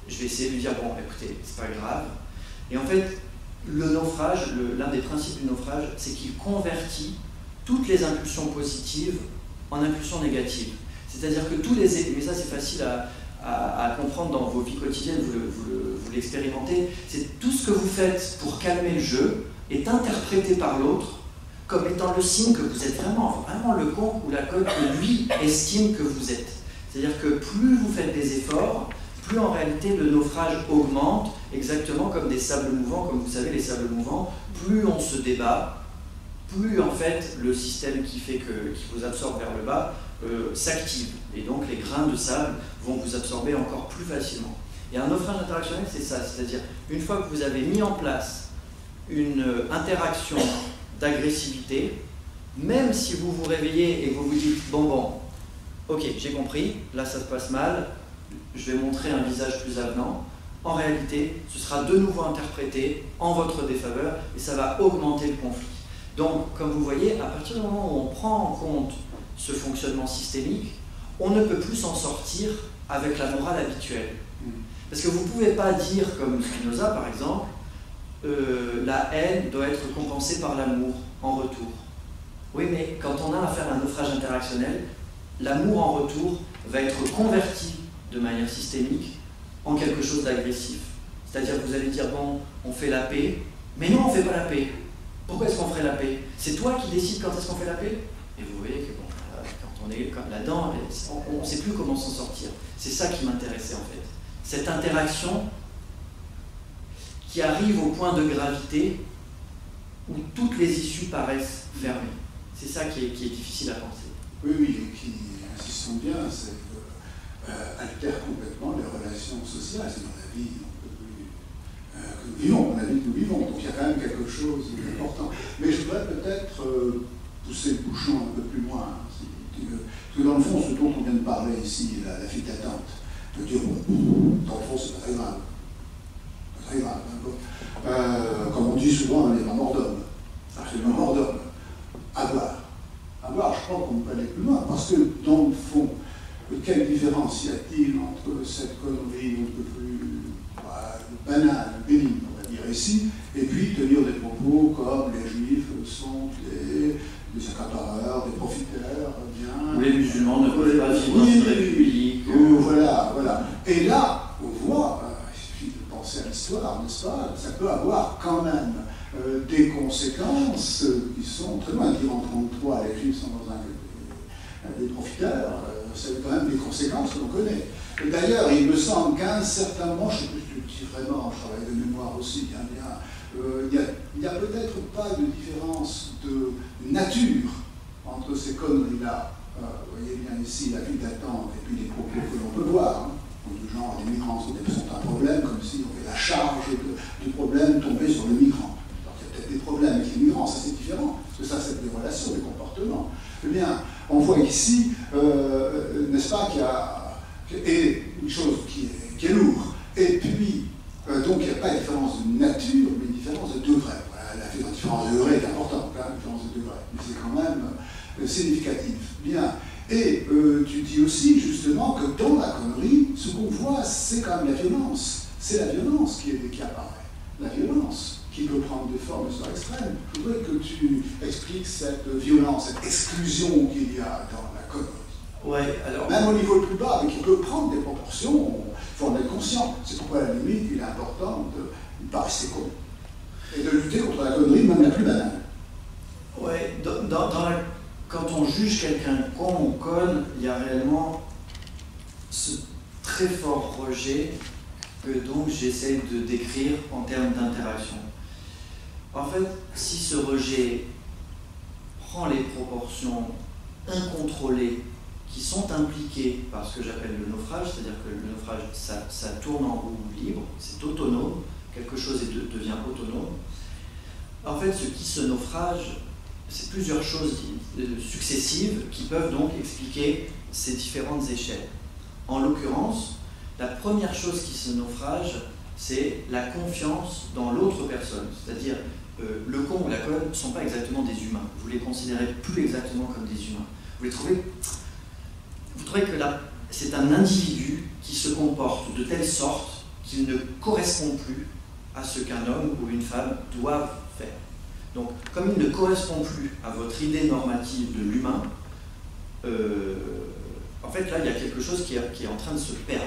je vais essayer de lui dire, bon, écoutez, c'est pas grave. Et en fait, le naufrage, l'un des principes du naufrage, c'est qu'il convertit toutes les impulsions positives en impulsions négatives. C'est-à-dire que mais ça c'est facile à comprendre dans vos vies quotidiennes, vous l'expérimentez, c'est tout ce que vous faites pour calmer le jeu est interprété par l'autre comme étant le signe que vous êtes vraiment le con ou la conne que lui estime que vous êtes. C'est-à-dire que plus vous faites des efforts, plus en réalité le naufrage augmente, exactement comme des sables mouvants. Comme vous savez, les sables mouvants, plus on se débat, plus en fait le système qui vous absorbe vers le bas s'active. Et donc les grains de sable vont vous absorber encore plus facilement. Et un naufrage interactionnel, c'est ça, c'est-à-dire une fois que vous avez mis en place une interaction d'agressivité, même si vous vous réveillez et vous vous dites bon, ok, j'ai compris, là ça se passe mal, je vais montrer un visage plus avenant. en réalité, ce sera de nouveau interprété en votre défaveur et ça va augmenter le conflit. Donc, comme vous voyez, à partir du moment où on prend en compte ce fonctionnement systémique, on ne peut plus s'en sortir avec la morale habituelle. Parce que vous ne pouvez pas dire, comme Spinoza par exemple, la haine doit être compensée par l'amour en retour. Oui, mais quand on a affaire à un naufrage interactionnel, l'amour en retour va être converti de manière systémique en quelque chose d'agressif. C'est-à-dire que vous allez dire, bon, on fait la paix, mais non, on ne fait pas la paix. Pourquoi est-ce qu'on ferait la paix? C'est toi qui décides quand est-ce qu'on fait la paix? Et vous voyez que bon, quand on est là-dedans, on ne sait plus comment s'en sortir. C'est ça qui m'intéressait en fait. Cette interaction qui arrive au point de gravité où toutes les issues paraissent fermées. C'est ça qui est difficile à penser. Oui, oui, et qui, insistons bien, c'est altère complètement les relations sociales. C'est dans la vie que nous vivons, la vie que nous vivons. Donc il y a quand même quelque chose d'important. Mais je voudrais peut-être pousser le bouchon un peu plus loin. Parce que dans le fond, ce dont on vient de parler ici, la file d'attente, de dire, dans le fond, c'est pas très grave. Pas très grave. Hein. Comme on dit souvent, les mort d'homme. C'est le mort d'homme. À voir. À voir, je crois qu'on peut aller plus loin. Parce que, dans le fond, quelle différence y a-t-il entre cette connerie un peu plus banale, bénigne, on va dire ici, et puis tenir des propos comme les juifs sont des accapareurs, des profiteurs, bien. Ou les musulmans ne peuvent pas vivre dans une république. Voilà, voilà. Et là, on voit, il suffit de penser à l'histoire, n'est-ce pas? Ça peut avoir quand même des conséquences qui sont très loin. Dire en 1933, les juifs sont dans des profiteurs, c'est quand même des conséquences que l'on connaît. D'ailleurs, il me semble qu'à un certain moment, je ne sais plus si vraiment, je travaille de mémoire aussi, il n'y a peut-être pas de différence de nature entre ces conneries-là. Vous voyez bien ici la file d'attente et puis les propos que l'on peut voir. Hein, du genre, les migrants sont un problème, comme si on fait la charge du problème tombée sur le migrant. Alors il y a peut-être des problèmes avec les migrants, ça c'est différent, parce que ça c'est des relations, des comportements. Eh bien, on voit ici, n'est-ce pas, qu'il y a une chose qui est lourde. Et puis, donc il n'y a pas de différence de nature, mais une différence de degré. Voilà, la différence de degré est importante, hein, la différence de degré, mais c'est quand même significatif. Bien. Et tu dis aussi, justement, que dans la connerie, ce qu'on voit, c'est quand même la violence. C'est la violence qui apparaît. La violence qui peut prendre des formes extrêmes. Je voudrais que tu expliques cette violence, cette exclusion qu'il y a dans la connerie. Ouais, alors... Même au niveau le plus bas, mais qui peut prendre des proportions, il faut en être conscient. C'est pourquoi, à la limite, il est important de ne pas rester con. Et de lutter contre la connerie, même la plus banale. Ouais, quand on juge quelqu'un con ou conne, il y a réellement ce très fort rejet que donc j'essaie de décrire en termes d'interaction. En fait, si ce rejet prend les proportions incontrôlées qui sont impliquées par ce que j'appelle le naufrage, c'est-à-dire que le naufrage, ça tourne en roue libre, c'est autonome, quelque chose devient autonome. En fait, ce qui se naufrage, c'est plusieurs choses successives qui peuvent donc expliquer ces différentes échelles. En l'occurrence, la première chose qui se naufrage, c'est la confiance dans l'autre personne, c'est-à-dire le con ou la conne ne sont pas exactement des humains, vous les considérez plus exactement comme des humains. Vous trouvez que là, c'est un individu qui se comporte de telle sorte qu'il ne correspond plus à ce qu'un homme ou une femme doivent faire. Donc, comme il ne correspond plus à votre idée normative de l'humain, en fait, là, il y a quelque chose qui est en train de se perdre.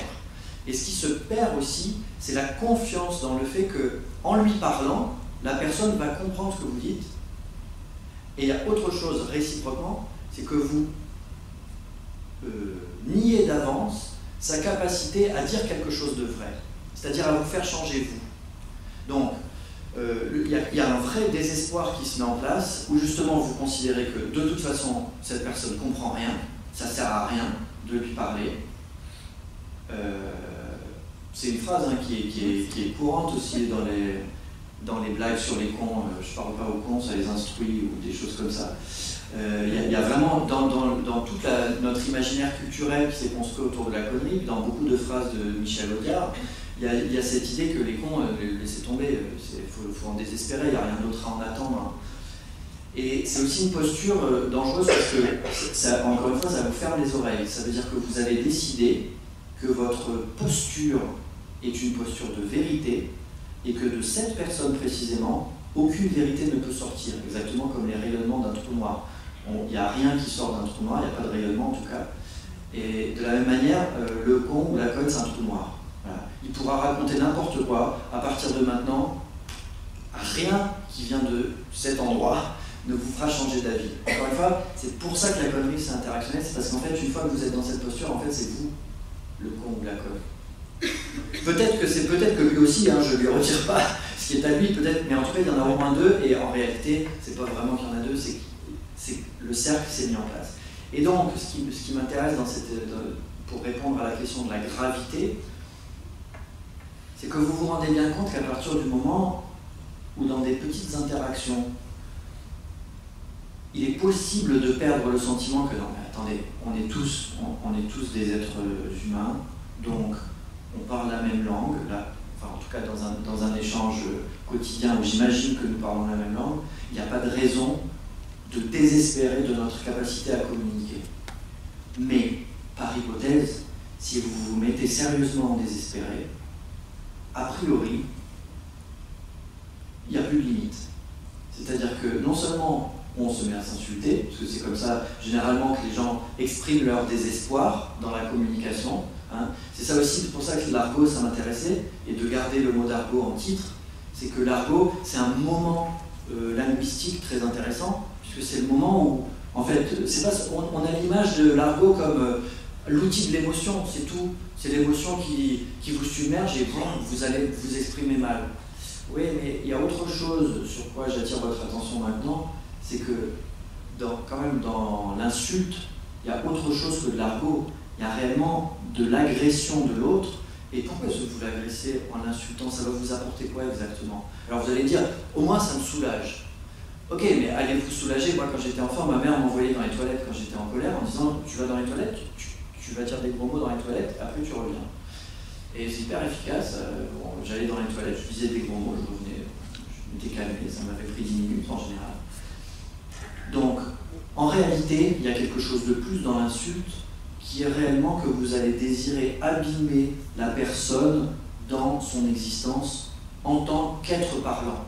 Et ce qui se perd aussi, c'est la confiance dans le fait qu'en lui parlant, la personne va comprendre ce que vous dites. Et il y a autre chose réciproquement, c'est que vous niez d'avance sa capacité à dire quelque chose de vrai, c'est-à-dire à vous faire changer vous. Donc, il y a un vrai désespoir qui se met en place, où justement vous considérez que de toute façon, cette personne ne comprend rien, ça ne sert à rien de lui parler. C'est une phrase hein, qui est courante aussi dans les blagues sur les cons, je parle pas aux cons, ça les instruit ou des choses comme ça. Il y a vraiment dans toute notre imaginaire culturel qui s'est construit autour de la connerie, dans beaucoup de phrases de Michel Audiard, il y a cette idée que les cons, laissez tomber, il faut en désespérer, il n'y a rien d'autre à en attendre. Et c'est aussi une posture dangereuse parce que, ça, encore une fois, ça vous ferme les oreilles. Ça veut dire que vous avez décidé que votre posture est une posture de vérité et que de cette personne précisément, aucune vérité ne peut sortir, exactement comme les rayonnements d'un trou noir. Il n'y a rien qui sort d'un trou noir, il n'y a pas de rayonnement en tout cas. Et de la même manière, le con ou la conne, c'est un trou noir. Voilà. Il pourra raconter n'importe quoi, à partir de maintenant, rien qui vient de cet endroit ne vous fera changer d'avis. Encore une fois, c'est pour ça que la connerie c'est interactionnel, c'est parce qu'en fait, une fois que vous êtes dans cette posture, en fait, c'est vous, le con ou la conne. Peut-être que lui aussi, hein, je ne lui retire pas ce qui est à lui, peut-être, mais en tout cas, il y en a au moins deux, et en réalité, c'est pas vraiment qu'il y en a deux, c'est que le cercle s'est mis en place. Et donc, ce qui m'intéresse pour répondre à la question de la gravité, c'est que vous vous rendez bien compte qu'à partir du moment où dans des petites interactions, il est possible de perdre le sentiment que non mais attendez, on est tous des êtres humains, donc on parle la même langue, là, enfin en tout cas dans un échange quotidien où j'imagine que nous parlons la même langue, il n'y a pas de raison de désespérer de notre capacité à communiquer. Mais, par hypothèse, si vous vous mettez sérieusement en désespéré, a priori, il n'y a plus de limite. C'est-à-dire que non seulement on se met à s'insulter, parce que c'est comme ça généralement que les gens expriment leur désespoir dans la communication. Hein. C'est ça aussi, c'est pour ça que l'argot, ça m'intéressait, et de garder le mot d'argot en titre, c'est que l'argot, c'est un moment linguistique très intéressant, puisque c'est le moment où, en fait, c'est pas, on a l'image de l'argot comme l'outil de l'émotion, c'est tout. C'est l'émotion qui vous submerge et vous allez vous exprimer mal. Oui, mais il y a autre chose sur quoi j'attire votre attention maintenant, c'est que quand même dans l'insulte, il y a autre chose que de l'argot. Il y a réellement de l'agression de l'autre. Et pourquoi est-ce que vous l'agressez en l'insultant? Ça va vous apporter quoi exactement? Alors vous allez dire, au moins ça me soulage. Ok, mais allez vous soulager. Moi quand j'étais enfant, ma mère m'envoyait dans les toilettes quand j'étais en colère en disant, tu vas dans les toilettes, tu vas dire des gros mots dans les toilettes, après tu reviens. Et c'est hyper efficace. J'allais dans les toilettes, je disais des gros mots, je revenais, je m'étais calmé, ça m'avait pris 10 minutes en général. Donc, en réalité, il y a quelque chose de plus dans l'insulte qui est réellement que vous allez désirer abîmer la personne dans son existence en tant qu'être parlant.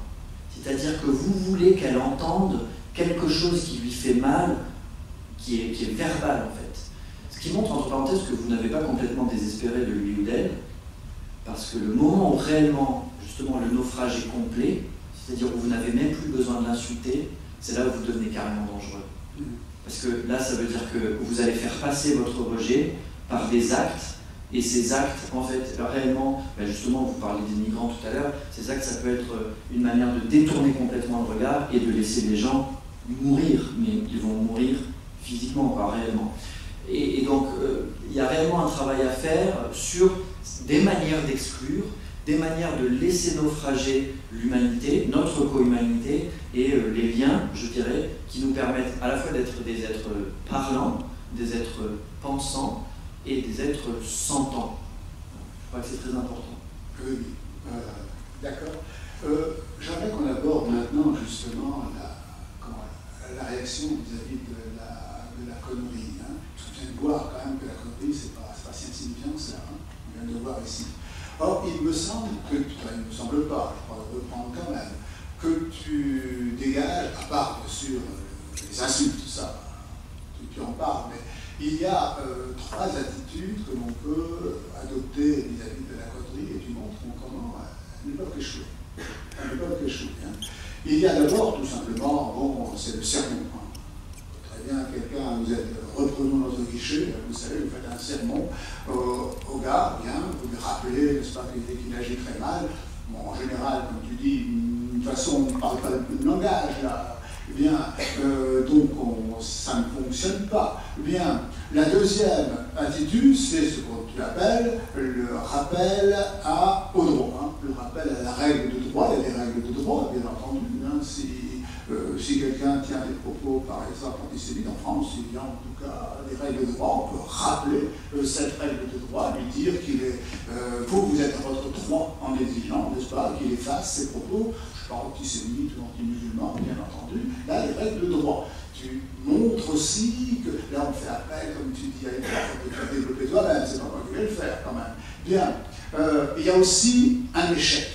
C'est-à-dire que vous voulez qu'elle entende quelque chose qui lui fait mal, qui est verbal en fait. Ce qui montre entre parenthèses que vous n'avez pas complètement désespéré de lui ou d'elle, parce que le moment où réellement, justement, le naufrage est complet, c'est-à-dire où vous n'avez même plus besoin de l'insulter, c'est là où vous devenez carrément dangereux. Parce que là, ça veut dire que vous allez faire passer votre rejet par des actes, et ces actes, en fait, réellement, justement, vous parliez des migrants tout à l'heure, ces actes, ça peut être une manière de détourner complètement le regard et de laisser les gens mourir, mais ils vont mourir physiquement, pas réellement. Et donc, il y a réellement un travail à faire sur des manières d'exclure, des manières de laisser naufrager l'humanité, notre co-humanité, et les liens, je dirais, qui nous permettent à la fois d'être des êtres parlants, des êtres pensants, et des êtres sentants. Je crois que c'est très important. Oui, d'accord. J'aimerais qu'on aborde maintenant, justement, la réaction vis-à-vis de la connerie. Hein. Je viens de voir quand même que la connerie, c'est pas si insignifiant que ça. Hein. On vient de voir ici. Or, il me semble que, enfin, il ne me semble pas, je crois le reprendre quand même, que tu dégages, à part bien sûr les insultes, ça, tu en parles, mais il y a 3 attitudes que l'on peut adopter vis-à-vis de la connerie, et tu montres comment elles ne peuvent qu'échouer. Elles ne peuvent qu'échouer. Hein. Il y a d'abord, tout simplement, bon, c'est le sermon. Hein. Très bien, quelqu'un, vous êtes, reprenons notre guichet, vous savez, vous faites un sermon au gars, bien, vous lui rappelez, n'est-ce pas, qu'il agit très mal. Bon, en général, comme tu dis, de toute façon, on ne parle pas de langage, là. Eh bien, donc ça ne fonctionne pas. Eh bien, la deuxième attitude, c'est ce qu'on appelle le rappel au droit. Hein. Le rappel à la règle de droit. Il y a des règles de droit, bien entendu. Hein. Si quelqu'un tient des propos, par exemple, antisémites en France, il y a en tout cas des règles de droit. On peut rappeler cette règle de droit, lui dire qu'il est, vous êtes à votre pas, qu'il efface ses propos, je ne suis pas antisémite ou anti-musulman, bien entendu, là il règle le droit. Tu montres aussi que, là on fait appel, comme tu dis, à une fois que tu as développé toi-même, c'est pas moi qui vais le faire quand même. Bien, il y a aussi un échec,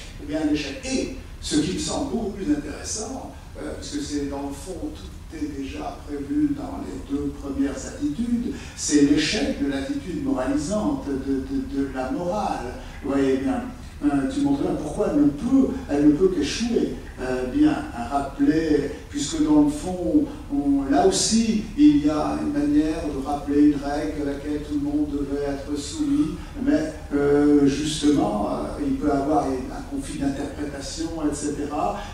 et ce qui me semble beaucoup plus intéressant, parce que c'est dans le fond, tout est déjà prévu dans les deux premières attitudes, c'est l'échec de l'attitude moralisante, de la morale. Vous voyez bien, tu montres bien pourquoi elle ne peut qu'échouer. Bien, à rappeler, puisque dans le fond, là aussi, il y a une manière de rappeler une règle à laquelle tout le monde devait être soumis, mais justement, il peut y avoir un conflit d'interprétation, etc.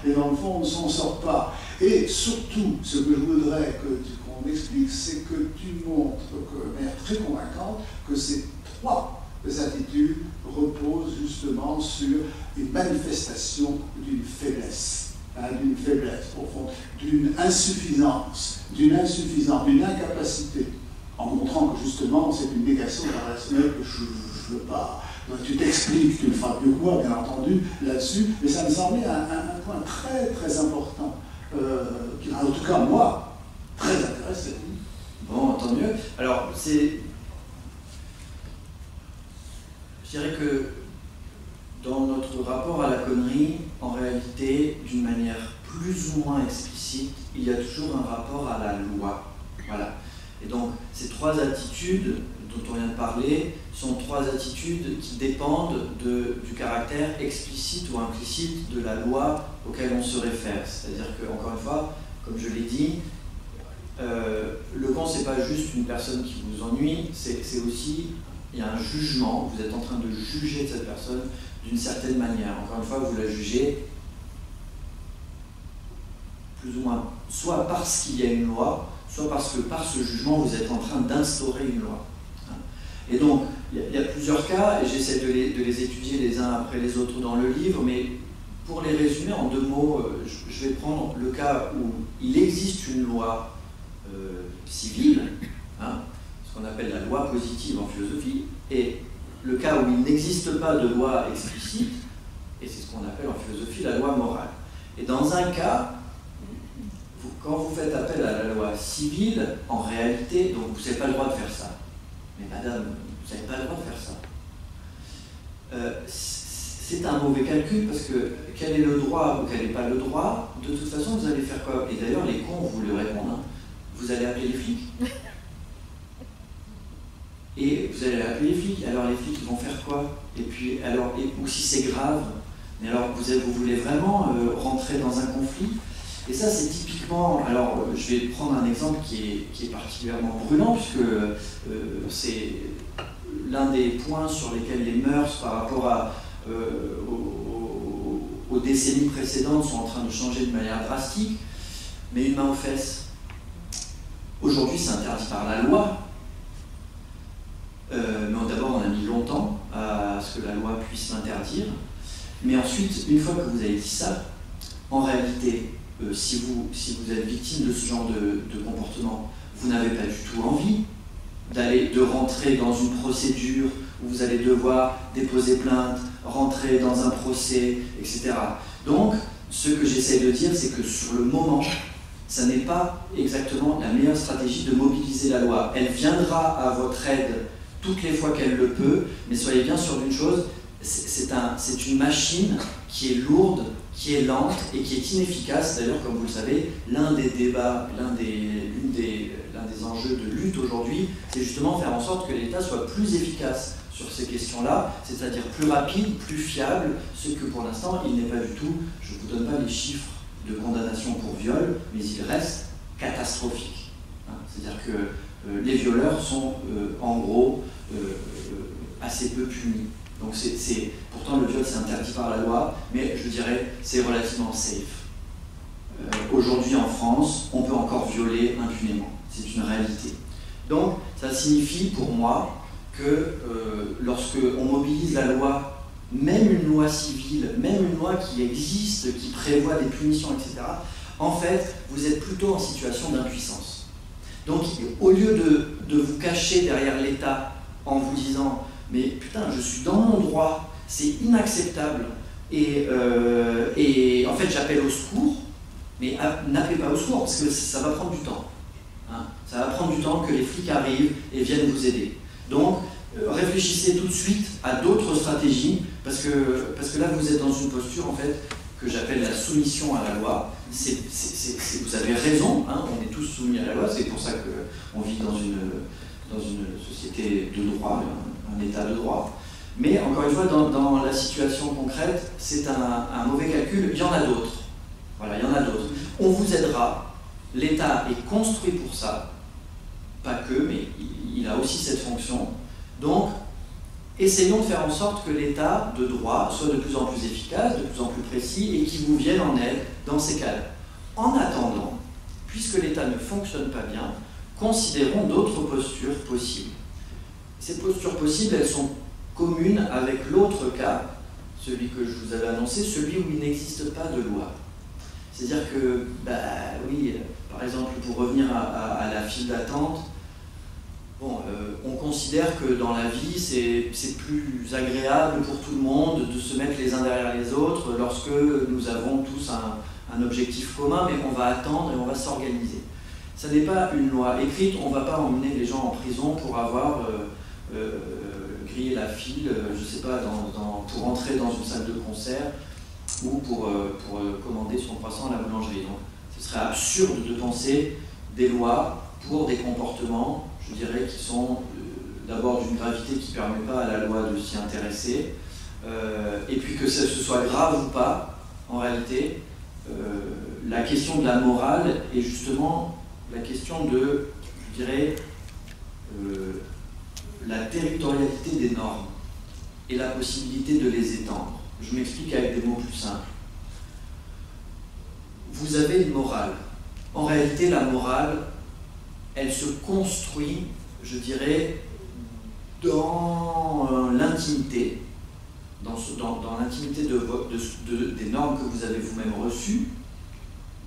Et dans le fond, on ne s'en sort pas. Et surtout, ce que je voudrais qu'on explique, c'est que tu montres, de manière très convaincante, que ces trois attitudes reposent justement sur une manifestation d'une faiblesse, au fond, d'une insuffisance, d'une incapacité, en montrant que justement c'est une négation relationnelle que je ne veux pas. Donc, tu t'expliques, tu le feras mieux que moi, bien entendu, là-dessus, mais ça me semblait un point très très important, qui m'a en tout cas, moi, très intéressé. Bon, tant mieux. Alors, je dirais que dans notre rapport à la connerie, en réalité, d'une manière plus ou moins explicite, il y a toujours un rapport à la loi. Voilà. Et donc, ces trois attitudes dont on vient de parler sont trois attitudes qui dépendent du caractère explicite ou implicite de la loi auquel on se réfère. C'est-à-dire que, encore une fois, comme je l'ai dit, le con, c'est pas juste une personne qui vous ennuie, c'est aussi, il y a un jugement, vous êtes en train de juger cette personne d'une certaine manière. Encore une fois, vous la jugez plus ou moins, soit parce qu'il y a une loi, soit parce que par ce jugement, vous êtes en train d'instaurer une loi. Et donc, il y a plusieurs cas, et j'essaie de les étudier les uns après les autres dans le livre, mais pour les résumer en deux mots, je vais prendre le cas où il existe une loi civile, ce qu'on appelle la loi positive en philosophie, et le cas où il n'existe pas de loi explicite, et c'est ce qu'on appelle en philosophie la loi morale. Et dans un cas, quand vous faites appel à la loi civile, en réalité, donc vous n'avez pas le droit de faire ça. Mais madame, vous n'avez pas le droit de faire ça. C'est un mauvais calcul parce que quel est le droit ou quel n'est pas le droit, de toute façon vous allez faire quoi? Et d'ailleurs les cons vous le répondent, vous allez appeler les flics. Et vous allez appeler les flics, alors les flics ils vont faire quoi? Et puis alors, ou si c'est grave, mais alors vous voulez vraiment rentrer dans un conflit? Et ça c'est typiquement, alors je vais prendre un exemple qui est particulièrement brûlant puisque c'est l'un des points sur lesquels les mœurs par rapport aux décennies précédentes sont en train de changer de manière drastique, mais une main aux fesses. Aujourd'hui c'est interdit par la loi, mais d'abord on a mis longtemps à ce que la loi puisse l'interdire, mais ensuite une fois que vous avez dit ça, en réalité si vous êtes victime de ce genre de comportement, vous n'avez pas du tout envie de rentrer dans une procédure où vous allez devoir déposer plainte, rentrer dans un procès, etc. Donc, ce que j'essaie de dire, c'est que sur le moment, ça n'est pas exactement la meilleure stratégie de mobiliser la loi. Elle viendra à votre aide toutes les fois qu'elle le peut, mais soyez bien sûr d'une chose, c'est une machine qui est lourde, qui est lente et qui est inefficace. D'ailleurs, comme vous le savez, l'un des débats, l'un des enjeux de lutte aujourd'hui, c'est justement faire en sorte que l'État soit plus efficace sur ces questions-là, c'est-à-dire plus rapide, plus fiable, ce que pour l'instant, il n'est pas du tout. Je ne vous donne pas les chiffres de condamnation pour viol, mais il reste catastrophique. C'est-à-dire que les violeurs sont, en gros, assez peu punis. Donc pourtant le viol c'est interdit par la loi, mais je dirais c'est relativement safe. Aujourd'hui en France, on peut encore violer impunément, c'est une réalité. Donc ça signifie pour moi que lorsque on mobilise la loi, même une loi civile, même une loi qui existe, qui prévoit des punitions, etc., en fait, vous êtes plutôt en situation d'impuissance. Donc au lieu de vous cacher derrière l'État en vous disant « mais putain, je suis dans mon droit, c'est inacceptable » Et en fait, j'appelle au secours, mais n'appelez pas au secours, parce que ça va prendre du temps. Hein. Ça va prendre du temps que les flics arrivent et viennent vous aider. Donc, réfléchissez tout de suite à d'autres stratégies, parce que là, vous êtes dans une posture, en fait, que j'appelle la soumission à la loi. Vous avez raison, hein, on est tous soumis à la loi, c'est pour ça qu'on vit dans une société de droit, un état de droit. Mais encore une fois, dans la situation concrète, c'est un mauvais calcul, il y en a d'autres. Voilà, il y en a d'autres. On vous aidera, l'État est construit pour ça, pas que, mais il a aussi cette fonction. Donc, essayons de faire en sorte que l'État de droit soit de plus en plus efficace, de plus en plus précis, et qu'il vous vienne en aide dans ces cas-là. En attendant, puisque l'État ne fonctionne pas bien, considérons d'autres postures possibles. Ces postures possibles, elles sont communes avec l'autre cas, celui que je vous avais annoncé, celui où il n'existe pas de loi. C'est-à-dire que, oui, par exemple, pour revenir à la file d'attente, bon, on considère que dans la vie, c'est plus agréable pour tout le monde de se mettre les uns derrière les autres lorsque nous avons tous un objectif commun, mais on va attendre et on va s'organiser. Ça n'est pas une loi écrite, on ne va pas emmener les gens en prison pour avoir grillé la file, je ne sais pas, pour entrer dans une salle de concert ou pour commander son croissant à la boulangerie. Donc, ce serait absurde de penser des lois pour des comportements, je dirais, qui sont d'abord d'une gravité qui ne permet pas à la loi de s'y intéresser, et puis que ce soit grave ou pas, en réalité, la question de la morale est justement la question de, je dirais, la territorialité des normes et la possibilité de les étendre. Je m'explique avec des mots plus simples. Vous avez une morale. En réalité, la morale, elle se construit, je dirais, dans l'intimité, dans l'intimité des normes que vous avez vous-même reçues,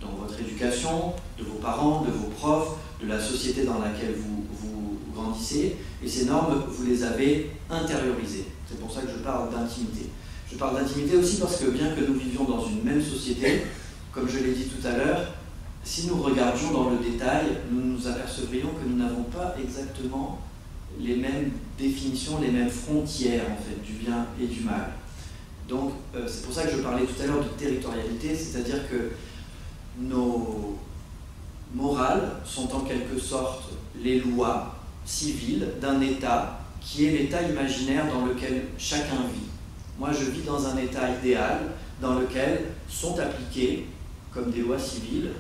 dans votre éducation, de vos parents, de vos profs, de la société dans laquelle vous grandissez, et ces normes, vous les avez intériorisées. C'est pour ça que je parle d'intimité. Je parle d'intimité aussi parce que bien que nous vivions dans une même société, comme je l'ai dit tout à l'heure, si nous regardions dans le détail, nous nous apercevrions que nous n'avons pas exactement les mêmes définitions, les mêmes frontières en fait, du bien et du mal. Donc c'est pour ça que je parlais tout à l'heure de territorialité, c'est-à-dire que nos morales sont en quelque sorte les lois civiles d'un État qui est l'État imaginaire dans lequel chacun vit. Moi je vis dans un État idéal dans lequel sont appliquées comme des lois civiles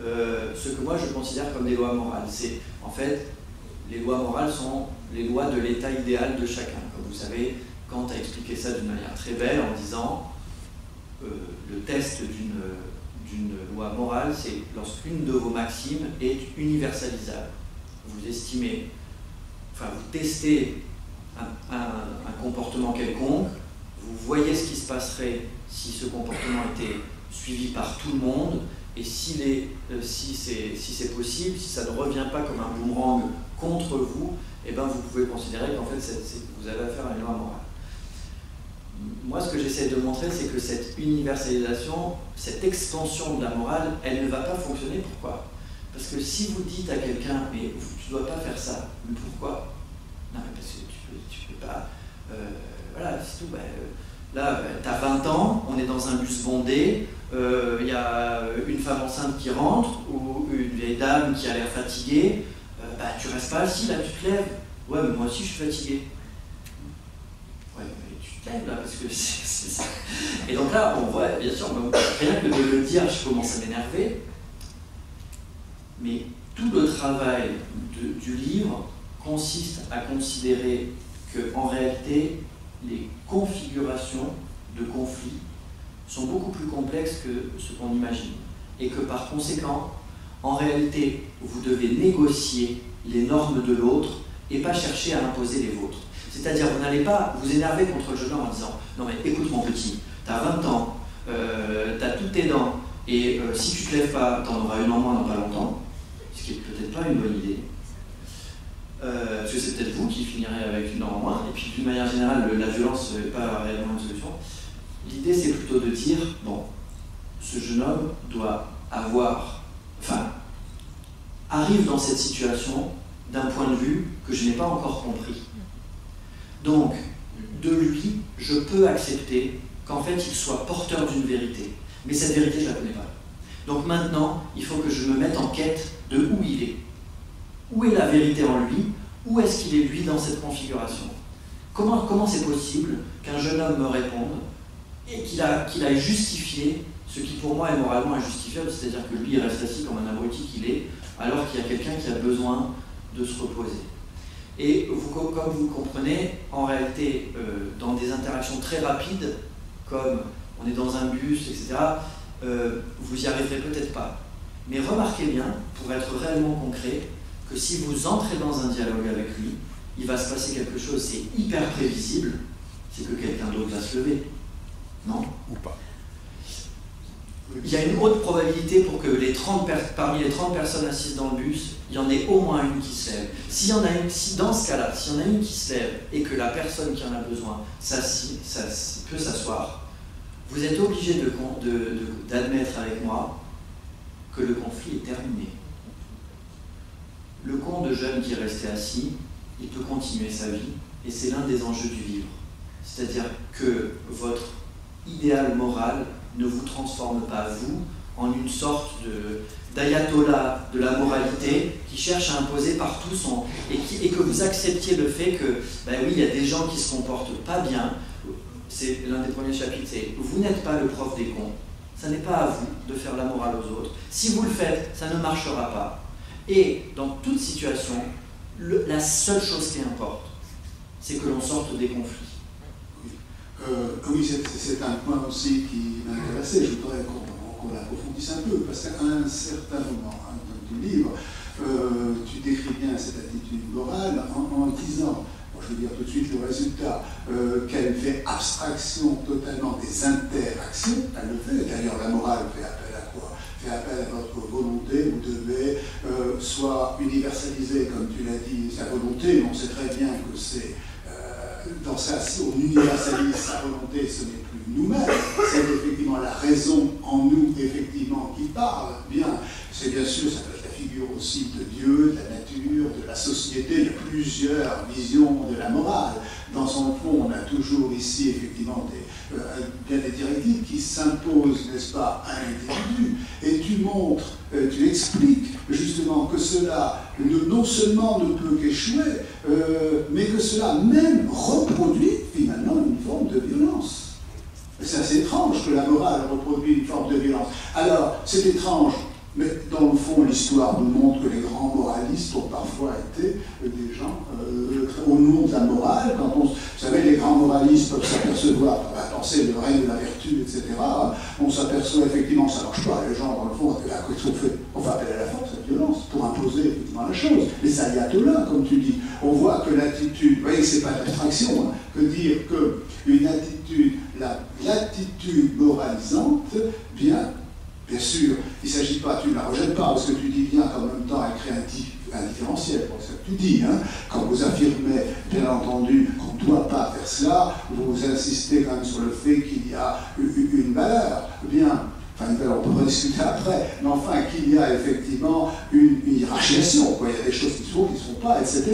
ce que moi je considère comme des lois morales. C'est en fait, les lois morales sont les lois de l'état idéal de chacun. Comme vous savez, Kant a expliqué ça d'une manière très belle en disant le test d'une loi morale, c'est lorsqu'une de vos maximes est universalisable. Vous estimez, enfin vous testez un comportement quelconque, vous voyez ce qui se passerait si ce comportement était suivi par tout le monde, et si c'est possible, si ça ne revient pas comme un boomerang contre vous, eh ben vous pouvez considérer qu'en fait vous avez affaire à une loi morale. Moi, ce que j'essaie de montrer, c'est que cette universalisation, cette extension de la morale, elle ne va pas fonctionner. Pourquoi? Parce que si vous dites à quelqu'un, mais tu ne dois pas faire ça, mais pourquoi? Non, mais parce que tu peux pas. Voilà, c'est tout. Là, tu as 20 ans, on est dans un bus bondé, il y a une femme enceinte qui rentre, ou une vieille dame qui a l'air fatiguée, tu restes pas assis, là, tu te lèves. Ouais, mais moi aussi, je suis fatigué. Ouais, mais tu te lèves, là, parce que c'est ça. Et donc là, on voit, bien sûr, rien que de le dire, je commence à m'énerver. Mais tout le travail du livre consiste à considérer qu'en réalité, les configurations de conflits sont beaucoup plus complexes que ce qu'on imagine. Et que par conséquent, en réalité, vous devez négocier les normes de l'autre et pas chercher à imposer les vôtres. C'est-à-dire, vous n'allez pas vous énerver contre le jeune homme en disant « Non mais écoute mon petit, t'as 20 ans, t'as toutes tes dents, et si tu te lèves pas, t'en auras une en moins dans pas longtemps. » Ce qui est peut-être pas une bonne idée. Parce que c'est peut-être vous qui finirez avec une dent en moins, et puis d'une manière générale, la violence n'est pas réellement une solution. L'idée, c'est plutôt de dire, bon, ce jeune homme doit avoir, enfin, arrive dans cette situation d'un point de vue que je n'ai pas encore compris. Donc, de lui, je peux accepter qu'en fait, il soit porteur d'une vérité. Mais cette vérité, je ne la connais pas. Donc maintenant, il faut que je me mette en quête de où il est. Où est la vérité en lui? Où est-ce qu'il est lui dans cette configuration? Comment c'est possible qu'un jeune homme me réponde et qu'il aille justifier ce qui pour moi est moralement injustifiable, c'est-à-dire que lui il reste assis comme un abruti qu'il est, alors qu'il y a quelqu'un qui a besoin de se reposer. Et comme vous le comprenez, en réalité, dans des interactions très rapides, comme on est dans un bus, etc., vous y arriverez peut-être pas. Mais remarquez bien, pour être réellement concret, que si vous entrez dans un dialogue avec lui, il va se passer quelque chose, c'est hyper prévisible, c'est que quelqu'un d'autre va se lever. Non? Ou pas. Il y a une haute probabilité pour que parmi les 30 personnes assises dans le bus, il y en ait au moins une qui se lève. Si dans ce cas-là, s'il y en a une qui se lève et que la personne qui en a besoin peut s'asseoir, vous êtes obligé d'admettre avec moi que le conflit est terminé. Le con de jeune qui est resté assis, il peut continuer sa vie, et c'est l'un des enjeux du vivre. C'est-à-dire que votre idéal moral ne vous transforme pas, vous, en une sorte d'ayatollah de la moralité qui cherche à imposer partout et que vous acceptiez le fait que, ben oui, il y a des gens qui se comportent pas bien. C'est l'un des premiers chapitres, c'est « Vous n'êtes pas le prof des cons, ça n'est pas à vous de faire la morale aux autres. Si vous le faites, ça ne marchera pas. » Et dans toute situation, la seule chose qui importe, c'est que l'on sorte des conflits. Oui, c'est un point aussi qui m'intéressait. Je voudrais qu'on l'approfondisse un peu, parce qu'à un certain moment dans ton livre, tu décris bien cette attitude morale en disant, je veux dire tout de suite le résultat, qu'elle fait abstraction totalement des interactions. Elle le fait. D'ailleurs, la morale fait appel à quoi? Fait appel à votre volonté. Vous devez soit universaliser, comme tu l'as dit, sa volonté. On sait très bien que c'est dans on universalise sa volonté, ce n'est plus nous-mêmes, c'est effectivement la raison en nous, effectivement, qui parle. Bien, c'est bien sûr, ça peut être la figure aussi de Dieu, de la nature, de la société, il y a plusieurs visions de la morale. Dans son fond, on a toujours ici, effectivement, bien des directives qui s'imposent, n'est-ce pas, à un individu. Et tu montres, tu expliques justement que cela non seulement ne peut qu'échouer, mais que cela même reproduit finalement une forme de violence. C'est assez étrange que la morale reproduit une forme de violence. Alors, c'est étrange, mais dans le fond, l'histoire nous montre que les grands moralistes ont parfois été des gens au nom de la morale. Vous savez, les grands moralistes peuvent s'apercevoir, penser le règne de la vertu, etc. On s'aperçoit effectivement que ça ne marche pas. Les gens, dans le fond, on fait appel à la force, à la violence, pour imposer effectivement la chose. Les ayatollahs, comme tu dis, on voit que l'attitude, vous voyez que ce n'est pas d'abstraction, hein, que dire qu'une attitude, l'attitude moralisante, bien sûr, il ne s'agit pas, tu ne la rejettes pas, parce que tu dis bien qu'en même temps, elle crée un différentiel, c'est ça que tu dis, hein. Quand vous affirmez, bien entendu, qu'on ne doit pas faire cela, vous insistez quand même sur le fait qu'il y a une valeur, bien, enfin, on peut rediscuter après, mais enfin, qu'il y a effectivement une hiérarchisation, quoi. Il y a des choses qui se font, qui ne se font pas, etc.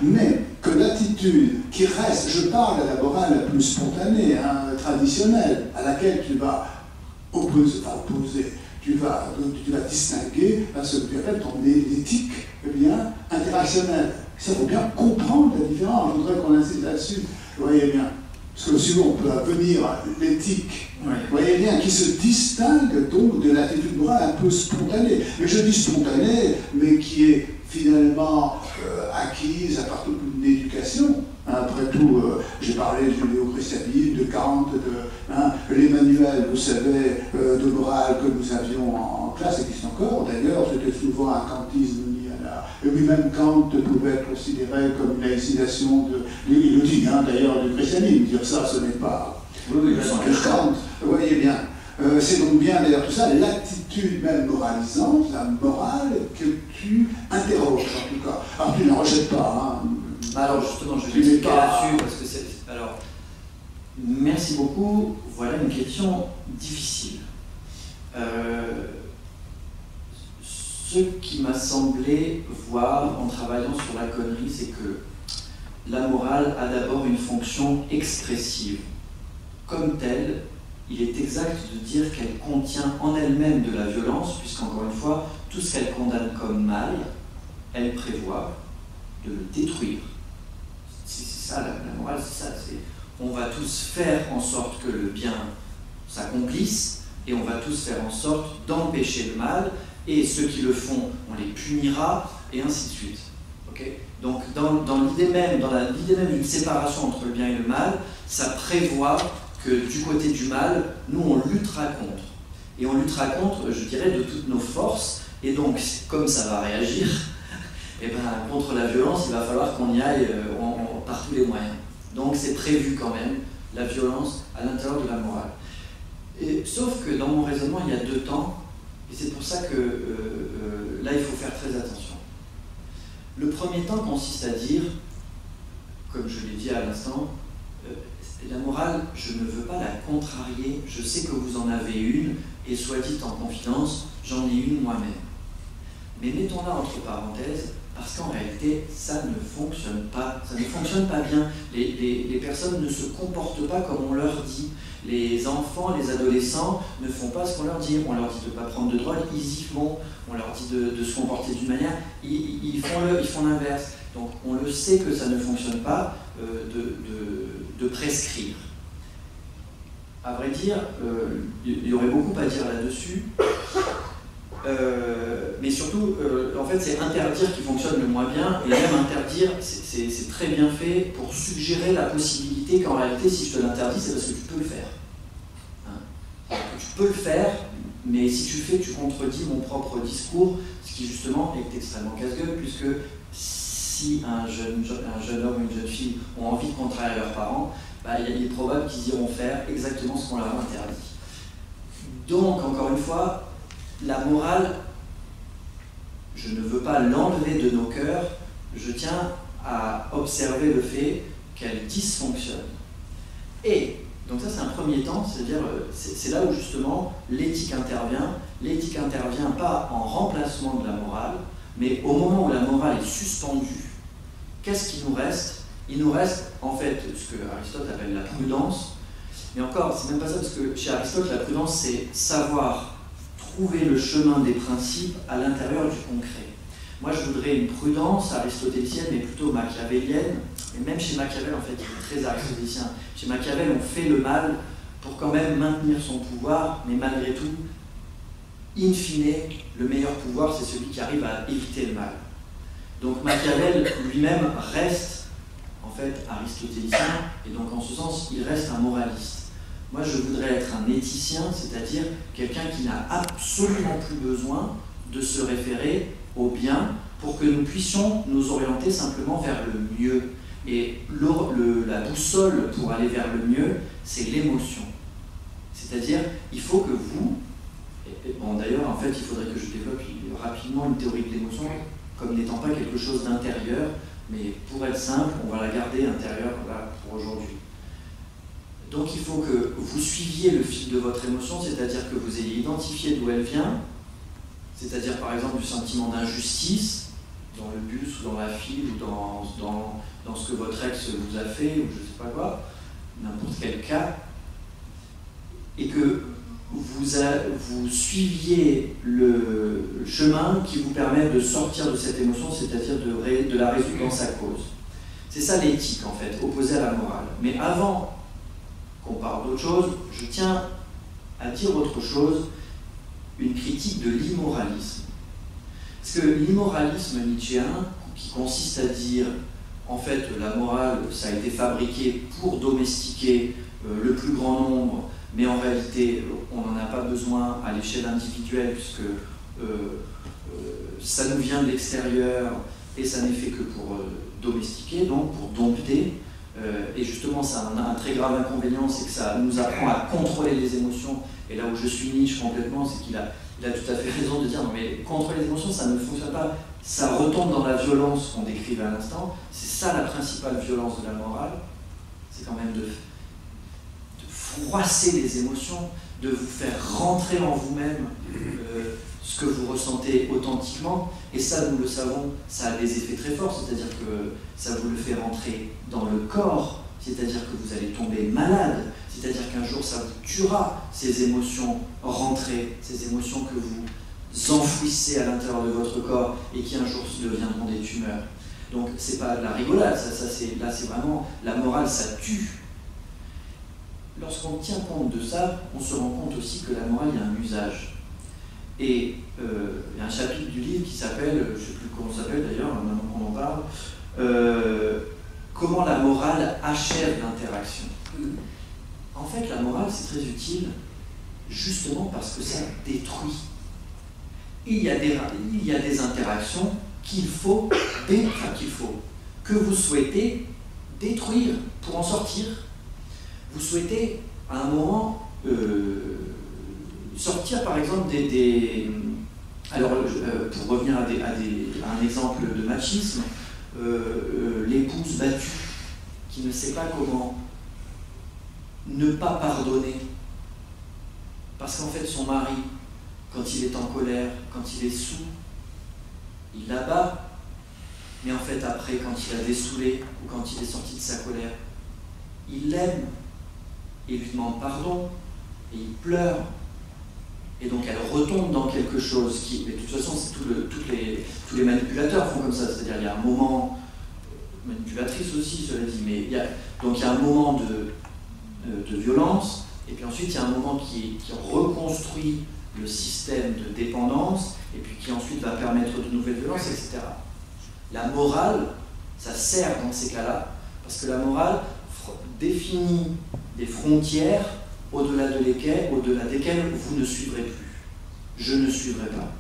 Mais que l'attitude qui reste, je parle à la morale la plus spontanée, hein, traditionnelle, à laquelle tu vas tu vas distinguer ce que tu appelles ton éthique interactionnelle. Ça faut bien comprendre la différence. Je voudrais qu'on insiste là-dessus. Vous voyez bien. Parce que sinon, on peut venir à l'éthique. Vous voyez bien, qui se distingue donc de l'attitude morale un peu spontanée. Mais je dis spontanée, mais qui est finalement acquise à partir d'une éducation. Après tout, j'ai parlé du judéo-christianisme, de Kant, les manuels, vous savez, de morale que nous avions en classe, existent encore. D'ailleurs, c'était souvent un kantisme lié à la... Et lui-même, Kant pouvait être considéré comme une laïcisation il le dit, d'ailleurs, du christianisme. Dire ça, ce n'est pas... Oui, Kant, vous voyez bien. C'est donc bien, d'ailleurs, tout ça, l'attitude même moralisante, la morale que tu interroges, en tout cas. Alors, tu ne rejettes pas, hein. Alors justement, je vais expliquer là-dessus, parce que c'est... Alors, Merci beaucoup. Voilà une question difficile. Ce qui m'a semblé voir en travaillant sur la connerie, c'est que la morale a d'abord une fonction expressive. Comme telle, il est exact de dire qu'elle contient en elle-même de la violence, puisqu'encore une fois, tout ce qu'elle condamne comme mal, elle prévoit de le détruire. C'est ça, la morale, c'est ça. On va tous faire en sorte que le bien s'accomplisse, et on va tous faire en sorte d'empêcher le mal, et ceux qui le font, on les punira, et ainsi de suite. Okay. Donc dans l'idée même d'une séparation entre le bien et le mal, ça prévoit que du côté du mal, nous on luttera contre. Et on luttera contre, je dirais, de toutes nos forces, et donc comme ça va réagir, et ben, contre la violence, il va falloir qu'on y aille par tous les moyens. Donc c'est prévu quand même, la violence à l'intérieur de la morale. Sauf que dans mon raisonnement, il y a deux temps, et c'est pour ça que là, il faut faire très attention. Le premier temps consiste à dire, comme je l'ai dit à l'instant, la morale, je ne veux pas la contrarier, je sais que vous en avez une, et soit dit en confidence, j'en ai une moi-même. Mais mettons-la entre parenthèses, parce qu'en réalité, ça ne fonctionne pas. Ça ne fonctionne pas bien. Les personnes ne se comportent pas comme on leur dit. Les enfants, les adolescents ne font pas ce qu'on leur dit. On leur dit de ne pas prendre de drogue, ils y vont. On leur dit de se comporter d'une manière, ils font l'inverse. Donc on le sait que ça ne fonctionne pas de prescrire. À vrai dire, il y aurait beaucoup à dire là-dessus. Mais surtout, en fait, c'est interdire qui fonctionne le moins bien, et même interdire, c'est très bien fait pour suggérer la possibilité qu'en réalité, si je te l'interdis, c'est parce que tu peux le faire. Hein? Tu peux le faire, mais si tu le fais, tu contredis mon propre discours, ce qui justement est extrêmement casse-gueule, puisque si un jeune homme ou une jeune fille ont envie de contrarier leurs parents, bah, il est probable qu'ils iront faire exactement ce qu'on leur a interdit. Donc, encore une fois, la morale, je ne veux pas l'enlever de nos cœurs, je tiens à observer le fait qu'elle dysfonctionne. Et, donc ça c'est un premier temps, c'est-à-dire, c'est là où justement l'éthique intervient. L'éthique intervient pas en remplacement de la morale, mais au moment où la morale est suspendue, qu'est-ce qui nous reste? Il nous reste en fait ce que Aristote appelle la prudence, mais encore, c'est même pas ça, parce que chez Aristote, la prudence c'est savoir trouver le chemin des principes à l'intérieur du concret. Moi, je voudrais une prudence aristotélicienne, mais plutôt machiavélienne. Et même chez Machiavel, en fait, il est très aristotélicien. Chez Machiavel, on fait le mal pour quand même maintenir son pouvoir, mais malgré tout, in fine, le meilleur pouvoir, c'est celui qui arrive à éviter le mal. Donc Machiavel lui-même reste, en fait, aristotélicien, et donc en ce sens, il reste un moraliste. Moi, je voudrais être un éthicien, c'est-à-dire quelqu'un qui n'a absolument plus besoin de se référer au bien pour que nous puissions nous orienter simplement vers le mieux. Et la boussole pour aller vers le mieux, c'est l'émotion. C'est-à-dire, il faut que vous... Bon, d'ailleurs, en fait, il faudrait que je développe rapidement une théorie de l'émotion comme n'étant pas quelque chose d'intérieur, mais pour être simple, on va la garder intérieure là, pour aujourd'hui. Donc il faut que vous suiviez le fil de votre émotion, c'est-à-dire que vous ayez identifié d'où elle vient, c'est-à-dire par exemple du sentiment d'injustice dans le bus ou dans la file ou dans ce que votre ex vous a fait ou je ne sais pas quoi, n'importe quel cas, et que vous suiviez le chemin qui vous permet de sortir de cette émotion, c'est-à-dire de la résoudre dans sa cause. C'est ça l'éthique en fait, opposée à la morale. Mais avant qu'on parle d'autre chose, je tiens à dire autre chose, une critique de l'immoralisme. Parce que l'immoralisme nietzschéen, qui consiste à dire, en fait, la morale, ça a été fabriqué pour domestiquer le plus grand nombre, mais en réalité, on n'en a pas besoin à l'échelle individuelle, puisque ça nous vient de l'extérieur, et ça n'est fait que pour domestiquer, donc pour dompter. Et justement, ça a un très grave inconvénient, c'est que ça nous apprend à contrôler les émotions. Et là où je suis Nietzsche complètement, c'est qu'il a tout à fait raison de dire non mais contrôler les émotions, ça ne fonctionne pas. Ça retombe dans la violence qu'on décrivait à l'instant. C'est ça la principale violence de la morale. C'est quand même froisser les émotions, de vous faire rentrer en vous-même ce que vous ressentez authentiquement. Et ça, nous le savons, ça a des effets très forts, c'est-à-dire que ça vous le fait rentrer dans le corps, c'est-à-dire que vous allez tomber malade, c'est-à-dire qu'un jour ça vous tuera, ces émotions rentrées, ces émotions que vous enfouissez à l'intérieur de votre corps et qui un jour deviendront des tumeurs. Donc c'est pas de la rigolade, là c'est vraiment, la morale ça tue. Lorsqu'on tient compte de ça, on se rend compte aussi que la morale, il y a un usage. Et il y a un chapitre du livre qui s'appelle, je ne sais plus comment ça s'appelle d'ailleurs, maintenant qu'on en parle, comment la morale achève l'interaction. En fait, la morale, c'est très utile justement parce que ça détruit. Il y a des interactions que vous souhaitez détruire pour en sortir. Vous souhaitez à un moment sortir par exemple alors pour revenir à un exemple de machisme, l'épouse battue qui ne sait pas comment ne pas pardonner parce qu'en fait son mari, quand il est en colère, quand il est saoul, il la bat, mais en fait après quand il a dessoulé ou quand il est sorti de sa colère, il l'aime et lui demande pardon et il pleure et donc elle retombe dans quelque chose qui, mais de toute façon c'est tous les manipulateurs font comme ça, c'est-à-dire il y a un moment, manipulatrice aussi cela dit, mais il y a un moment de violence et puis ensuite il y a un moment qui reconstruit le système de dépendance et puis qui ensuite va permettre de nouvelles violences, etc. La morale, ça sert dans ces cas-là parce que la morale définit des frontières au-delà desquelles vous ne suivrez plus. Je ne suivrai pas.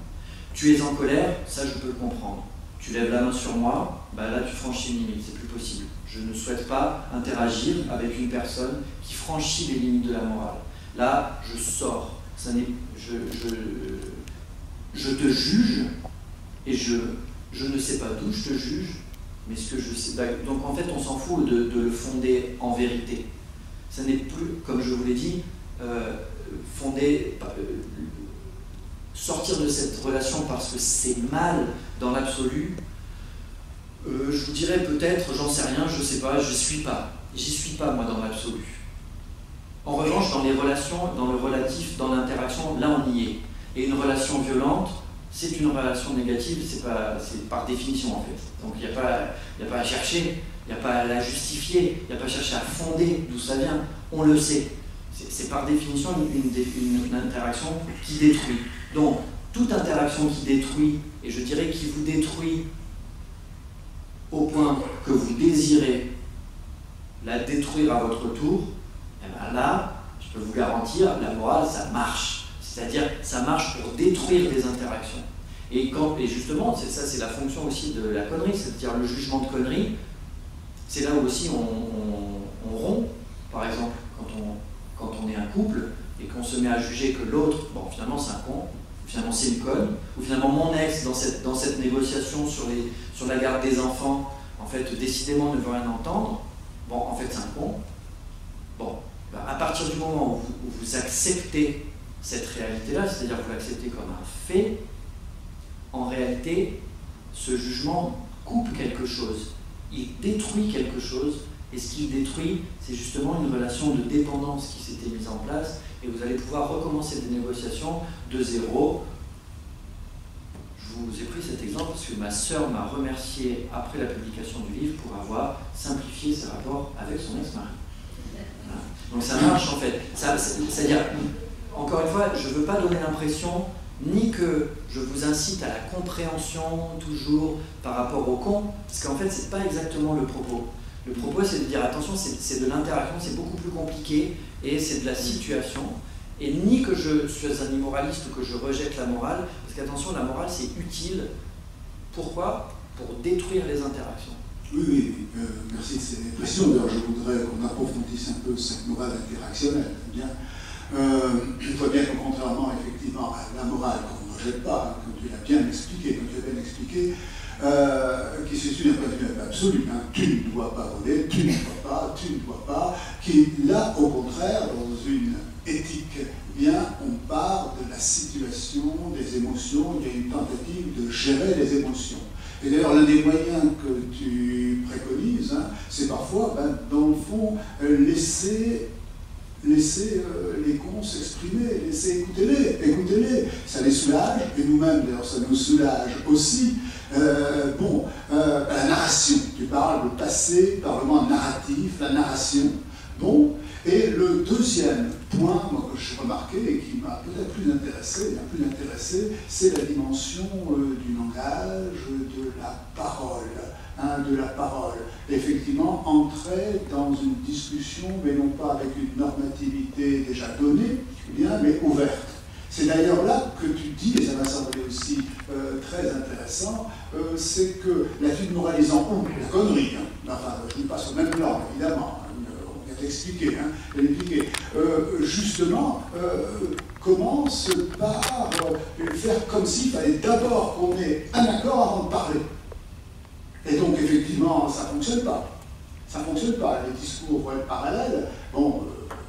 Tu es en colère, ça je peux le comprendre. Tu lèves la main sur moi, bah là tu franchis une limite, c'est plus possible. Je ne souhaite pas interagir avec une personne qui franchit les limites de la morale. Là, je sors. Je te juge et je ne sais pas d'où je te juge, mais ce que je sais. Donc en fait, on s'en fout de le fonder en vérité. Ça n'est plus, comme je vous l'ai dit, sortir de cette relation parce que c'est mal dans l'absolu. Je vous dirais peut-être, j'en sais rien, je sais pas, j'y suis pas moi dans l'absolu. En revanche, dans les relations, dans le relatif, dans l'interaction, là on y est. Et une relation violente, c'est une relation négative, c'est par définition en fait. Donc il n'y a pas à chercher, il n'y a pas à la justifier, il n'y a pas à chercher à fonder d'où ça vient, on le sait. C'est par définition une interaction qui détruit. Donc toute interaction qui détruit, et je dirais qui vous détruit au point que vous désirez la détruire à votre tour, et bien là, je peux vous garantir, la morale, ça marche. C'est-à-dire, ça marche pour détruire des interactions. Et justement, c'est la fonction aussi de la connerie, c'est-à-dire le jugement de connerie, c'est là où aussi on rompt, par exemple, quand on est un couple et qu'on se met à juger que l'autre, bon, finalement c'est un con, finalement c'est une conne, ou finalement mon ex, dans cette négociation sur la garde des enfants, en fait, décidément ne veut rien entendre, bon, en fait c'est un con. Bon, ben, à partir du moment où vous acceptez cette réalité-là, c'est-à-dire que vous l'acceptez comme un fait, en réalité, ce jugement coupe quelque chose, il détruit quelque chose, et ce qu'il détruit, c'est justement une relation de dépendance qui s'était mise en place, et vous allez pouvoir recommencer des négociations de zéro. Je vous ai pris cet exemple parce que ma sœur m'a remercié après la publication du livre pour avoir simplifié ses rapports avec son ex-mari. Voilà. Donc ça marche en fait. C'est-à-dire, encore une fois, je ne veux pas donner l'impression ni que je vous incite à la compréhension toujours par rapport au con, parce qu'en fait, c'est pas exactement le propos. Le propos, c'est de dire attention, c'est de l'interaction, c'est beaucoup plus compliqué, et c'est de la situation. Et ni que je suis un immoraliste ou que je rejette la morale, parce qu'attention, la morale, c'est utile. Pourquoi ? Pour détruire les interactions. Oui, merci de ces précisions. D'ailleurs, je voudrais qu'on approfondisse un peu cette morale interactionnelle. Bien. Il faut bien que, contrairement effectivement à la morale qu'on projette pas, hein, comme tu l'as bien expliqué, qui se situe d'un point de vue absolu. Hein. Tu ne dois pas voler, tu ne dois pas, qui, là, au contraire, dans une éthique, eh bien, on part de la situation, des émotions, il y a une tentative de gérer les émotions. Et d'ailleurs, l'un des moyens que tu préconises, hein, c'est parfois, dans le fond, laisser les cons s'exprimer, laisser écoutez-les, ça les soulage, et nous-mêmes, d'ailleurs, ça nous soulage aussi. La narration, tu parles de passé, parlement narratif, la narration. Bon, et le deuxième point moi, que j'ai remarqué et qui m'a peut-être plus intéressé, c'est la dimension du langage, de la parole. De la parole. Effectivement, entrer dans une discussion, mais non pas avec une normativité déjà donnée, bien, mais ouverte. C'est d'ailleurs là que tu dis, et ça m'a semblé aussi très intéressant, c'est que l'attitude moralisante, ou la connerie, hein, enfin, je ne dis pas sur le même plan, évidemment, on vient d'expliquer, justement, commence par faire comme s'il fallait d'abord qu'on ait un accord avant de parler. Et donc, effectivement, ça ne fonctionne pas. Ça ne fonctionne pas. Les discours vont être parallèles. Bon,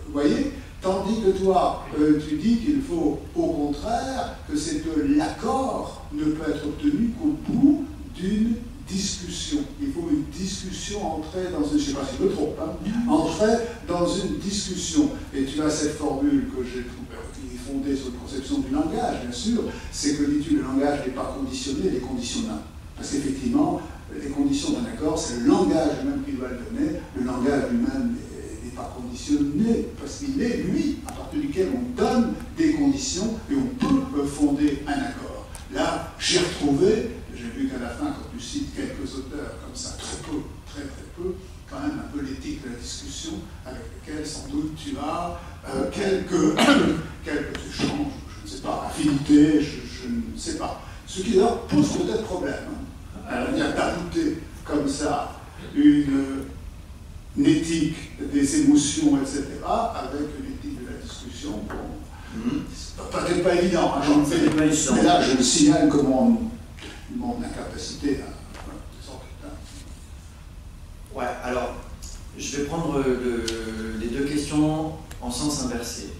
vous voyez, tandis que toi, tu dis qu'il faut, au contraire, que c'est que l'accord ne peut être obtenu qu'au bout d'une discussion. Il faut une discussion, entrer dans une... Je ne sais pas si je me trompe, hein, entrer dans une discussion. Et tu as cette formule que j'ai trouvée, qui est fondée sur la conception du langage, bien sûr, c'est que dis-tu, le langage n'est pas conditionné, il est conditionnant. Parce qu'effectivement, les conditions d'un accord, c'est le langage lui-même qui doit le donner. Le langage lui-même n'est pas conditionné, parce qu'il est, lui, à partir duquel on donne des conditions et on peut fonder un accord. Là, j'ai retrouvé, j'ai vu qu'à la fin, quand tu cites quelques auteurs comme ça, très peu, quand même un peu l'éthique de la discussion, avec lequel sans doute tu as quelques échanges, je ne sais pas, affinités, je ne sais pas. Ce qui d'ailleurs pose peut-être problème. Alors, il y a d'ajouter comme ça une éthique des émotions, etc., avec une éthique de la discussion. Bon, c'est peut-être pas évident, hein, j'en fais, mais là, je me signale que mon incapacité à... Ouais, alors, je vais prendre les deux questions en sens inversé.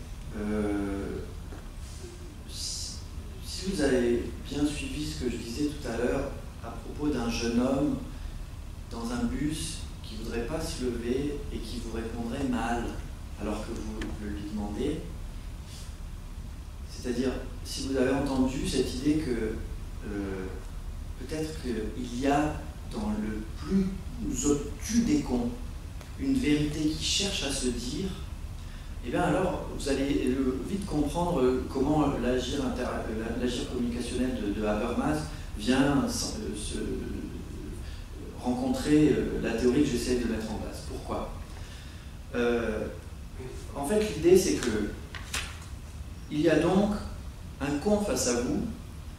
Si vous avez bien suivi ce que je disais tout à l'heure à propos d'un jeune homme dans un bus qui ne voudrait pas se lever et qui vous répondrait mal alors que vous le lui demandez, c'est-à-dire si vous avez entendu cette idée que peut-être qu'il y a dans le plus obtus des cons une vérité qui cherche à se dire, et bien alors vous allez vite comprendre comment l'agir communicationnel de Habermas vient se rencontrer la théorie que j'essaie de mettre en place. Pourquoi ? En fait, l'idée c'est que il y a donc un con face à vous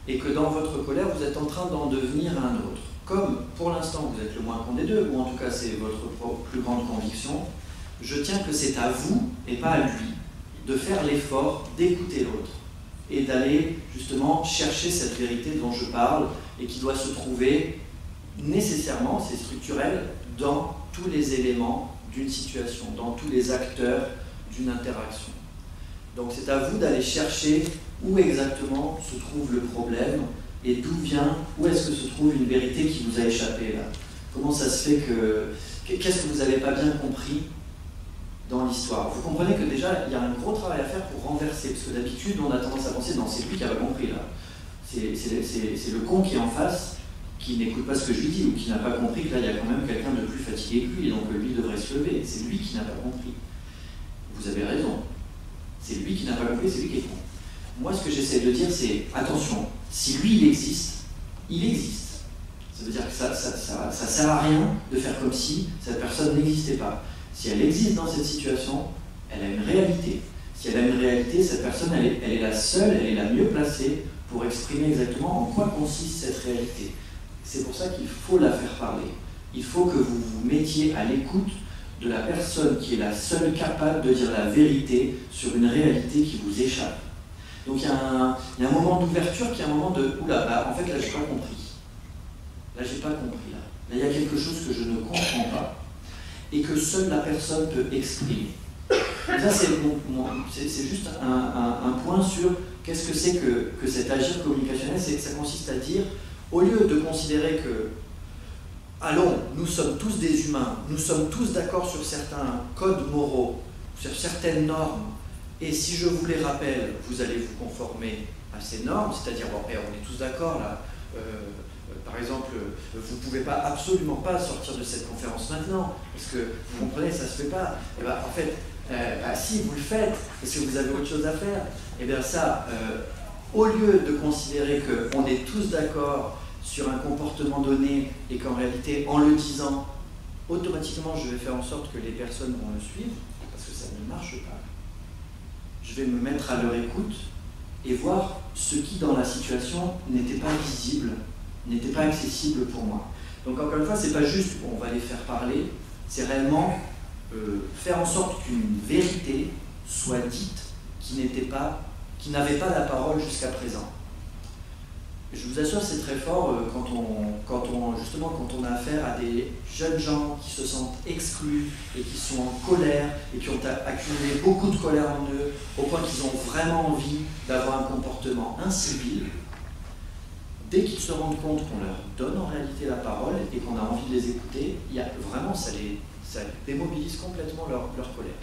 et que dans votre colère, vous êtes en train d'en devenir un autre. Comme pour l'instant vous êtes le moins con des deux, ou en tout cas c'est votre plus grande conviction, je tiens que c'est à vous et pas à lui de faire l'effort d'écouter l'autre et d'aller justement chercher cette vérité dont je parle et qui doit se trouver nécessairement, c'est structurel, dans tous les éléments d'une situation, dans tous les acteurs d'une interaction. Donc c'est à vous d'aller chercher où exactement se trouve le problème et d'où vient, où est-ce que se trouve une vérité qui vous a échappé là. Comment ça se fait que... Qu'est-ce que vous n'avez pas bien compris dans l'histoire? Vous comprenez que déjà, il y a un gros travail à faire pour renverser, parce que d'habitude, on a tendance à penser, non, c'est lui qui a pas compris là. C'est le con qui est en face, qui n'écoute pas ce que je lui dis, ou qui n'a pas compris que là, il y a quand même quelqu'un de plus fatigué que lui, et donc lui devrait se lever. C'est lui qui n'a pas compris. Vous avez raison. C'est lui qui n'a pas compris, c'est lui qui est con. Moi, ce que j'essaie de dire, c'est, attention, si lui, il existe. Ça veut dire que ça sert à rien de faire comme si cette personne n'existait pas. Si elle existe dans cette situation, elle a une réalité. Si elle a une réalité, cette personne, elle est la seule, elle est la mieux placée pour exprimer exactement en quoi consiste cette réalité. C'est pour ça qu'il faut la faire parler. Il faut que vous vous mettiez à l'écoute de la personne qui est la seule capable de dire la vérité sur une réalité qui vous échappe. Donc il y a un moment d'ouverture qui est un moment de « Oula, bah, en fait là j'ai pas compris. Là j'ai pas compris. Là il y a quelque chose que je ne comprends pas et que seule la personne peut exprimer. » Ça c'est juste un point sur qu'est-ce que c'est que cet agir communicationnel. C'est que ça consiste à dire, au lieu de considérer que allons, nous sommes tous des humains, nous sommes tous d'accord sur certains codes moraux, sur certaines normes, et si je vous les rappelle, vous allez vous conformer à ces normes, c'est-à-dire, bon, on est tous d'accord là, par exemple, vous ne pouvez absolument pas sortir de cette conférence maintenant, parce que vous comprenez, ça ne se fait pas. Et ben, en fait, si vous le faites, parce que vous avez autre chose à faire, et bien ça, au lieu de considérer qu'on est tous d'accord sur un comportement donné et qu'en réalité, en le disant, automatiquement, je vais faire en sorte que les personnes vont le suivre, parce que ça ne marche pas. Je vais me mettre à leur écoute et voir ce qui, dans la situation, n'était pas visible, n'était pas accessible pour moi. Donc, encore une fois, ce n'est pas juste on va les faire parler, c'est réellement faire en sorte qu'une vérité soit dite qui n'avait pas la parole jusqu'à présent. Je vous assure, c'est très fort quand on a affaire à des jeunes gens qui se sentent exclus et qui sont en colère et qui ont accumulé beaucoup de colère en eux au point qu'ils ont vraiment envie d'avoir un comportement incivil. Dès qu'ils se rendent compte qu'on leur donne en réalité la parole et qu'on a envie de les écouter, vraiment ça démobilise complètement leur colère.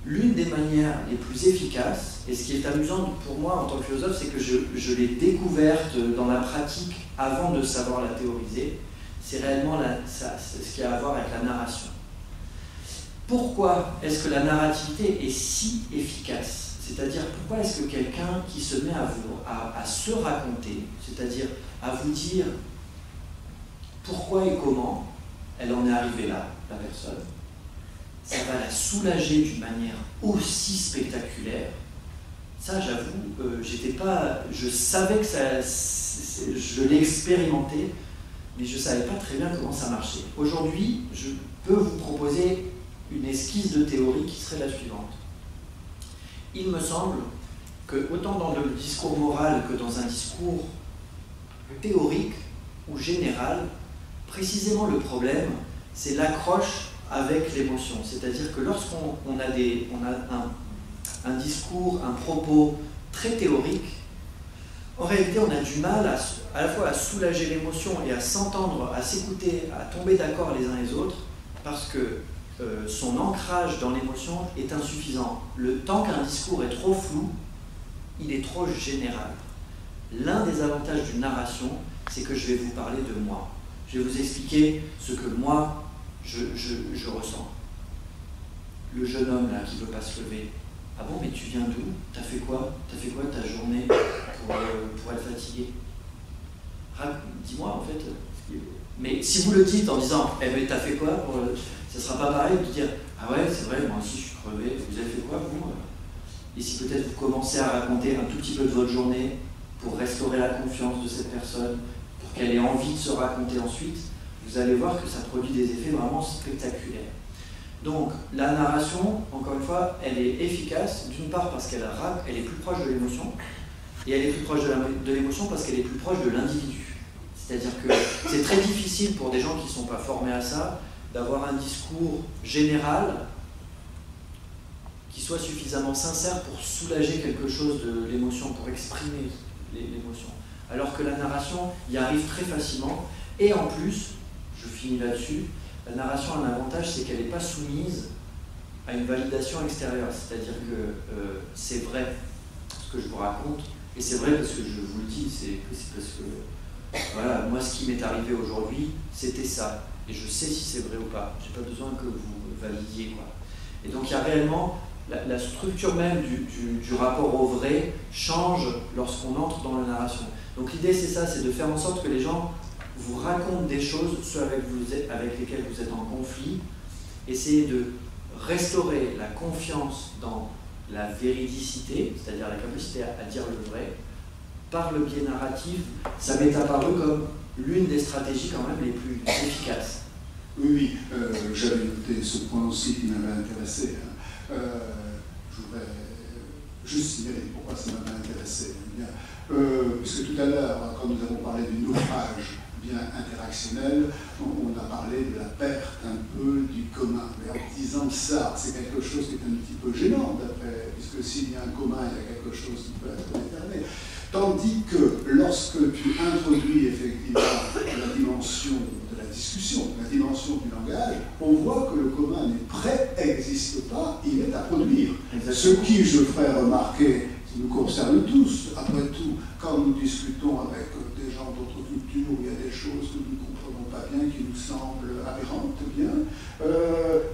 L'une des manières les plus efficaces, et ce qui est amusant pour moi en tant que philosophe, c'est que je l'ai découverte dans la pratique avant de savoir la théoriser, c'est réellement ce qui a à voir avec la narration. Pourquoi est-ce que la narrativité est si efficace? C'est-à-dire, pourquoi est-ce que quelqu'un qui se met à se raconter, c'est-à-dire à vous dire pourquoi et comment elle en est arrivée là, la personne, ça va la soulager d'une manière aussi spectaculaire. Ça, j'avoue, je savais que je l'ai expérimenté, mais je ne savais pas très bien comment ça marchait. Aujourd'hui, je peux vous proposer une esquisse de théorie qui serait la suivante. Il me semble que, autant dans le discours moral que dans un discours théorique ou général, précisément le problème, c'est l'accroche avec l'émotion. C'est-à-dire que lorsqu'on a un discours, un propos très théorique, en réalité on a du mal à la fois à soulager l'émotion et à s'entendre, à s'écouter, à tomber d'accord les uns les autres, parce que son ancrage dans l'émotion est insuffisant. Le temps qu'un discours est trop flou, il est trop général. L'un des avantages d'une narration, c'est que je vais vous parler de moi. Je vais vous expliquer ce que moi, je ressens. Le jeune homme là qui ne veut pas se lever. Ah bon, mais tu viens d'où? T'as fait quoi? T'as fait quoi ta journée pour être fatigué? Dis-moi en fait. Mais si vous le dites en disant, eh ben t'as fait quoi? Ça ne sera pas pareil de dire, ah ouais, c'est vrai, moi aussi je suis crevé. Vous avez fait quoi vous? Et si peut-être vous commencez à raconter un tout petit peu de votre journée pour restaurer la confiance de cette personne, pour qu'elle ait envie de se raconter ensuite, vous allez voir que ça produit des effets vraiment spectaculaires. Donc, la narration, encore une fois, elle est efficace, d'une part parce qu'elle est plus proche de l'émotion, et elle est plus proche de l'émotion parce qu'elle est plus proche de l'individu. C'est-à-dire que c'est très difficile pour des gens qui ne sont pas formés à ça, d'avoir un discours général qui soit suffisamment sincère pour soulager quelque chose de l'émotion, pour exprimer l'émotion. Alors que la narration y arrive très facilement, et en plus, je finis là-dessus, la narration a un avantage, c'est qu'elle n'est pas soumise à une validation extérieure. C'est-à-dire que c'est vrai ce que je vous raconte, et c'est vrai parce que je vous le dis, c'est parce que, voilà, moi ce qui m'est arrivé aujourd'hui, c'était ça. Et je sais si c'est vrai ou pas. Je n'ai pas besoin que vous validiez, quoi. Et donc il y a réellement, la structure même du rapport au vrai change lorsqu'on entre dans la narration. Donc l'idée c'est ça, c'est de faire en sorte que les gens vous racontent des choses, ceux avec lesquels vous êtes en conflit, essayez de restaurer la confiance dans la véridicité, c'est-à-dire la capacité à dire le vrai, par le biais narratif. Ça m'est apparu comme l'une des stratégies quand même les plus efficaces. Oui, j'avais noté ce point aussi qui m'avait intéressé. Je voudrais juste signaler pourquoi ça m'a intéressé. Puisque tout à l'heure, quand nous avons parlé du naufrage bien interactionnel, on a parlé de la perte un peu du commun. Mais en disant ça, c'est quelque chose qui est un petit peu gênant, puisque s'il y a un commun, il y a quelque chose qui peut être déterminé. Tandis que lorsque tu introduis effectivement la dimension de la discussion, la dimension du langage, on voit que le commun ne préexiste pas, il est à produire. Exactement. Ce qui, je ferai remarquer, qui nous concerne tous, après tout, quand nous discutons avec des gens d'autres cultures, où il y a des choses que nous ne comprenons pas bien, qui nous semblent aberrantes,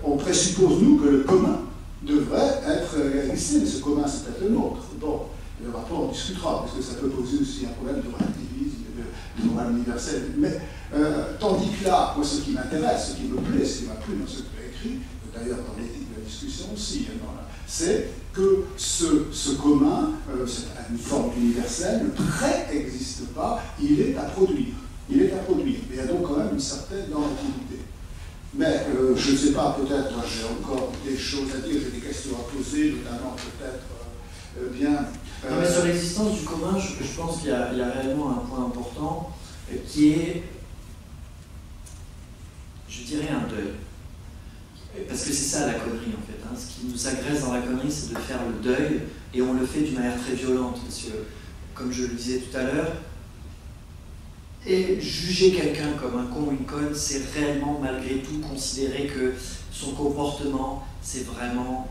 on présuppose, nous, que le commun devrait exister, mais ce commun, c'est peut-être le nôtre. Bon, et après, on discutera, parce que ça peut poser aussi un problème de relativisme, de morale universelle. Mais, tandis que là, moi, ce qui m'intéresse, ce qui me plaît, ce qui m'a plu dans ce que tu as écrit, d'ailleurs dans l'éthique de la discussion aussi, c'est que ce commun, c'est une forme universelle, ne préexiste pas, il est à produire. Il est à produire. Mais il y a donc quand même une certaine normativité. Mais je ne sais pas, peut-être j'ai encore des choses à dire, j'ai des questions à poser, notamment peut-être bien. Non, mais sur l'existence du commun, je pense qu'il y a réellement un point important qui est, je dirais, un deuil. Parce que c'est ça la connerie en fait. Ce qui nous agresse dans la connerie, c'est de faire le deuil, et on le fait d'une manière très violente. Parce que, comme je le disais tout à l'heure, et juger quelqu'un comme un con ou une conne, c'est réellement malgré tout considérer que son comportement, c'est vraiment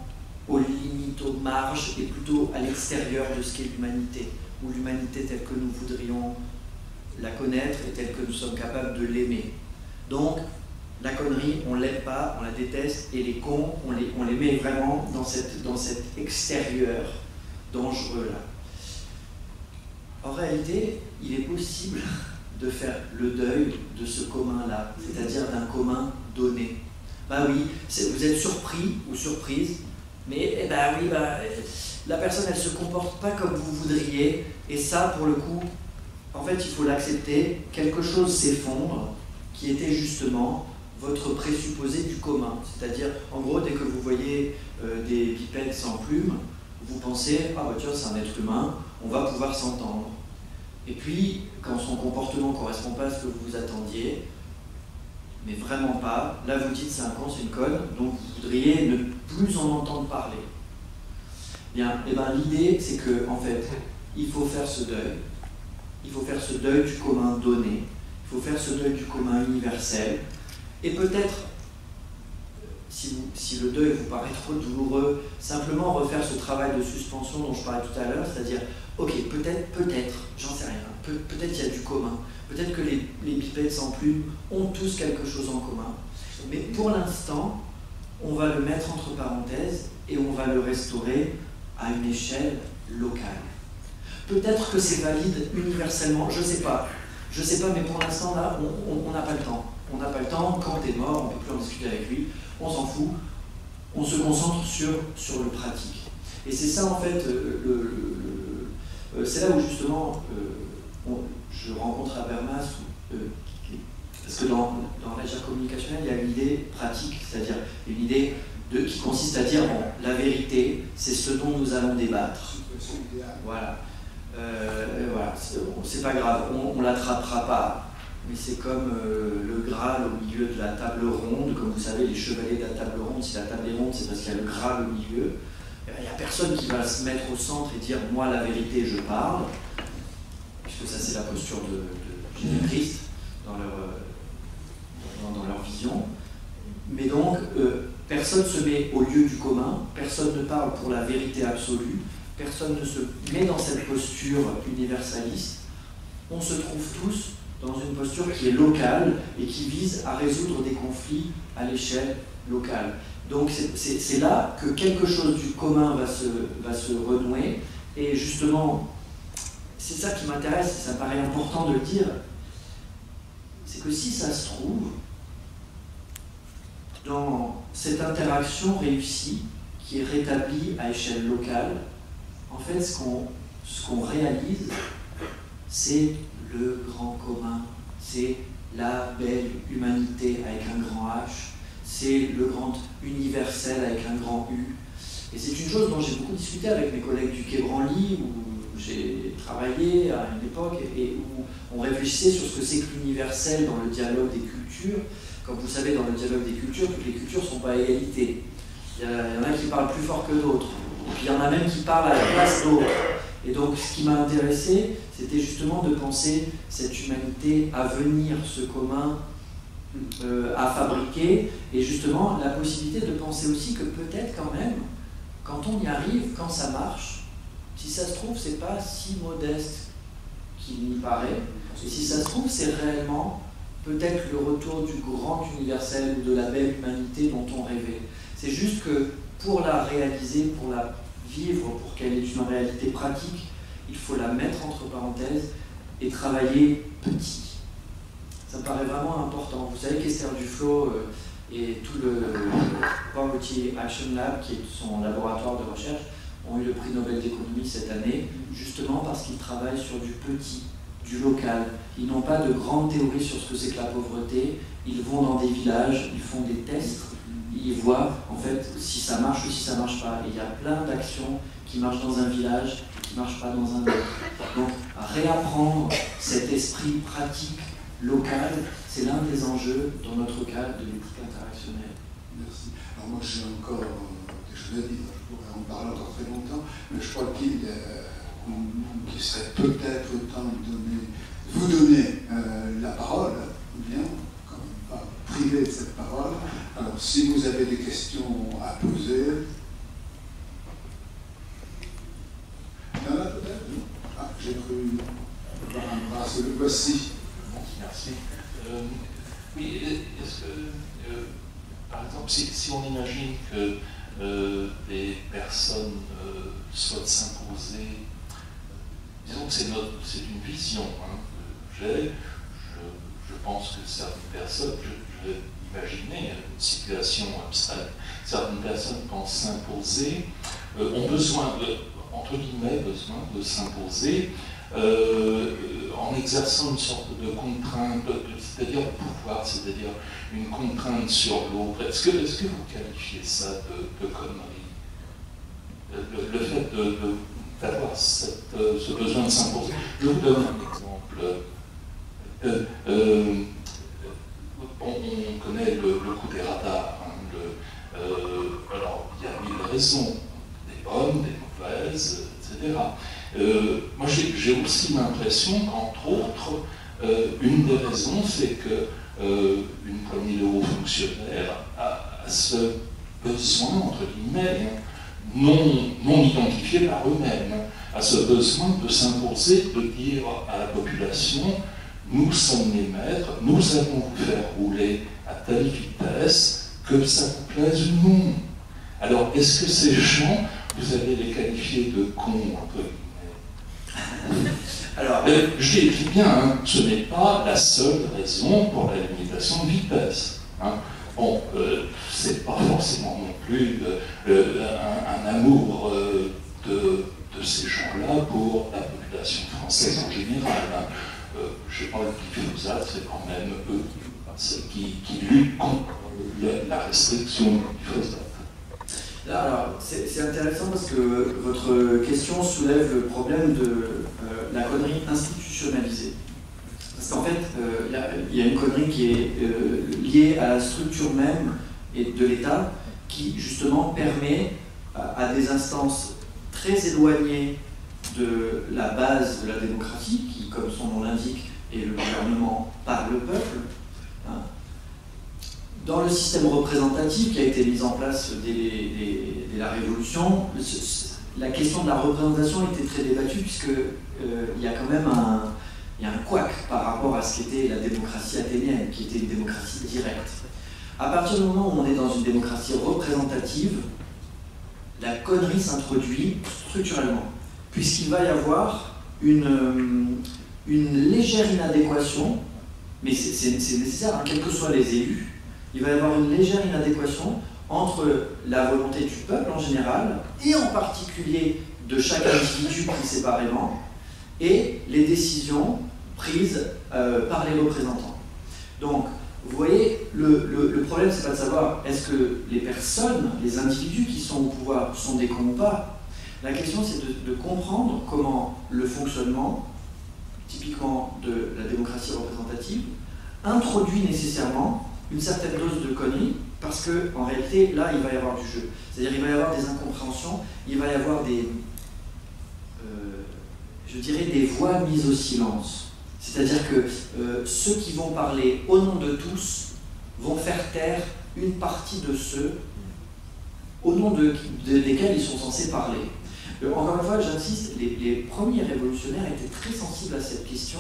aux limites, aux marges, et plutôt à l'extérieur de ce qu'est l'humanité, ou l'humanité telle que nous voudrions la connaître et telle que nous sommes capables de l'aimer. Donc, la connerie, on ne l'aime pas, on la déteste, et les cons, on les met vraiment dans cet extérieur dangereux-là. En réalité, il est possible de faire le deuil de ce commun-là, c'est-à-dire d'un commun donné. Bah oui, vous êtes surpris ou surprise, mais la personne, elle ne se comporte pas comme vous voudriez, et ça, pour le coup, en fait, il faut l'accepter. Quelque chose s'effondre, qui était justement votre présupposé du commun. C'est-à-dire, en gros, dès que vous voyez des pipettes sans plumes, vous pensez, ah bah tiens, c'est un être humain, on va pouvoir s'entendre. Et puis, quand son comportement ne correspond pas à ce que vous vous attendiez, mais vraiment pas, là vous dites c'est un con, c'est une conne, donc vous voudriez ne plus en entendre parler. Bien, et ben l'idée c'est que, en fait, il faut faire ce deuil. Il faut faire ce deuil du commun donné, il faut faire ce deuil du commun universel, et peut-être, si le deuil vous paraît trop douloureux, simplement refaire ce travail de suspension dont je parlais tout à l'heure, c'est-à-dire, ok, peut-être, j'en sais rien, peut-être il y a du commun, peut-être que les pipettes sans plumes ont tous quelque chose en commun, mais pour l'instant, on va le mettre entre parenthèses et on va le restaurer à une échelle locale. Peut-être que c'est valide universellement, je sais pas, mais pour l'instant, là, on n'a pas le temps. On n'a pas le temps, Kant est mort, on ne peut plus en discuter avec lui, on s'en fout, on se concentre sur le pratique. Et c'est ça, en fait, c'est là où, justement, je rencontre Habermas, parce que dans l'agir communicationnel, il y a une idée pratique, c'est-à-dire une idée qui consiste à dire, bon, la vérité, c'est ce dont nous allons débattre. Voilà. Voilà, c'est pas grave, on l'attrapera pas. Mais c'est comme le Graal au milieu de la table ronde. Comme vous savez, les chevaliers de la table ronde, si la table est ronde, c'est parce qu'il y a le Graal au milieu. Il n'y a personne qui va se mettre au centre et dire « moi, la vérité, je parle », puisque ça, c'est la posture de Jésus-Christ dans leur vision. Mais donc, personne ne se met au lieu du commun, personne ne parle pour la vérité absolue, personne ne se met dans cette posture universaliste. On se trouve tous dans une posture qui est locale et qui vise à résoudre des conflits à l'échelle locale. Donc c'est là que quelque chose du commun va se renouer, et justement, c'est ça qui m'intéresse, et ça me paraît important de le dire, c'est que si ça se trouve, dans cette interaction réussie, qui est rétablie à échelle locale, en fait, ce qu'on réalise, c'est le grand commun, c'est la belle humanité avec un grand H, c'est le grand universel avec un grand U, Et c'est une chose dont j'ai beaucoup discuté avec mes collègues du Quai Branly, où j'ai travaillé à une époque, et où on réfléchissait sur ce que c'est que l'universel dans le dialogue des cultures. Comme vous le savez, dans le dialogue des cultures, toutes les cultures ne sont pas à égalité. Il y en a qui parlent plus fort que d'autres, et puis il y en a même qui parlent à la place d'autres. Et donc ce qui m'a intéressé, c'était justement de penser cette humanité à venir, ce commun à fabriquer, et justement la possibilité de penser aussi que peut-être quand même, quand on y arrive, quand ça marche, si ça se trouve, c'est pas si modeste qu'il n'y paraît, et si ça se trouve, c'est réellement peut-être le retour du grand universel, de la belle humanité dont on rêvait. C'est juste que pour la réaliser, pour la vivre, pour qu'elle ait une réalité pratique, il faut la mettre entre parenthèses et travailler petit. Ça me paraît vraiment important. Vous savez qu'Esther Duflo et tout le Poverty Action Lab, qui est son laboratoire de recherche, ont eu le prix Nobel d'économie cette année, justement parce qu'ils travaillent sur du petit, du local. Ils n'ont pas de grandes théories sur ce que c'est que la pauvreté. Ils vont dans des villages, ils font des tests, ils voient en fait si ça marche ou si ça ne marche pas. Et il y a plein d'actions qui marchent dans un village et qui ne marchent pas dans un autre. Donc réapprendre cet esprit pratique local, c'est l'un des enjeux dans notre cadre de l'éthique interactionnelle. Merci. Alors moi j'ai encore quelque chose à dire, je pourrais en parler encore très longtemps, mais je crois qu'il serait peut-être temps de vous donner la parole, ou bien quand même pas priver de cette parole. Alors si vous avez des questions à poser. Il y en a peut-être? Ah, j'ai cru voir un bras, le voici. Merci. Oui, est-ce que, par exemple, si on imagine que les personnes souhaitent s'imposer, disons que c'est une vision que j'ai, je pense que certaines personnes, je vais imaginer une situation abstraite, certaines personnes pensent s'imposer, ont besoin entre guillemets, besoin de s'imposer, en exerçant une sorte de contrainte, c'est-à-dire pouvoir, c'est-à-dire une contrainte sur l'autre. Est-ce que vous qualifiez ça de connerie? Le fait d'avoir ce besoin de s'imposer. Je vous donne un exemple. On connaît le coup des radars. Alors, il y a mille raisons, des bonnes, des mauvaises, etc. Moi, j'ai aussi l'impression qu'entre autres, une des raisons, c'est que une poignée de hauts fonctionnaires a ce besoin, entre guillemets, non identifié par eux-mêmes, a ce besoin de s'imposer, de dire à la population, nous sommes les maîtres, nous allons vous faire rouler à telle vitesse, que ça vous plaise ou non. Alors, est-ce que ces gens, vous allez les qualifier de cons, entre guillemets? Alors, je dis bien, ce n'est pas la seule raison pour la limitation de vitesse. Bon, c'est pas forcément non plus un amour de ces gens-là pour la population française en général. Je parle du glyphosate, c'est quand même eux qui luttent contre la restriction du glyphosate. Alors, c'est intéressant parce que votre question soulève le problème de la connerie institutionnalisée. Parce qu'en fait, il y a une connerie qui est liée à la structure même de l'État qui, justement, permet à des instances très éloignées de la base de la démocratie, qui, comme son nom l'indique, est le gouvernement par le peuple, dans le système représentatif qui a été mis en place dès la Révolution, la question de la représentation était très débattue puisqu'il y a quand même un couac par rapport à ce qu'était la démocratie athénienne, qui était une démocratie directe. À partir du moment où on est dans une démocratie représentative, la connerie s'introduit structurellement, puisqu'il va y avoir une légère inadéquation, mais c'est nécessaire, quels que soient les élus, il va y avoir une légère inadéquation entre la volonté du peuple en général, et en particulier de chaque individu pris séparément, et les décisions prises par les représentants. Donc, vous voyez, le problème, c'est pas de savoir est-ce que les personnes, les individus qui sont au pouvoir sont des cons ou pas. La question, c'est de comprendre comment le fonctionnement, typiquement de la démocratie représentative, introduit nécessairement une certaine dose de conneries, parce qu'en réalité, là, il va y avoir du jeu. C'est-à-dire il va y avoir des incompréhensions, il va y avoir des, je dirais, des voix mises au silence. C'est-à-dire que ceux qui vont parler au nom de tous vont faire taire une partie de ceux au nom desquels ils sont censés parler. Encore une fois, j'insiste, les premiers révolutionnaires étaient très sensibles à cette question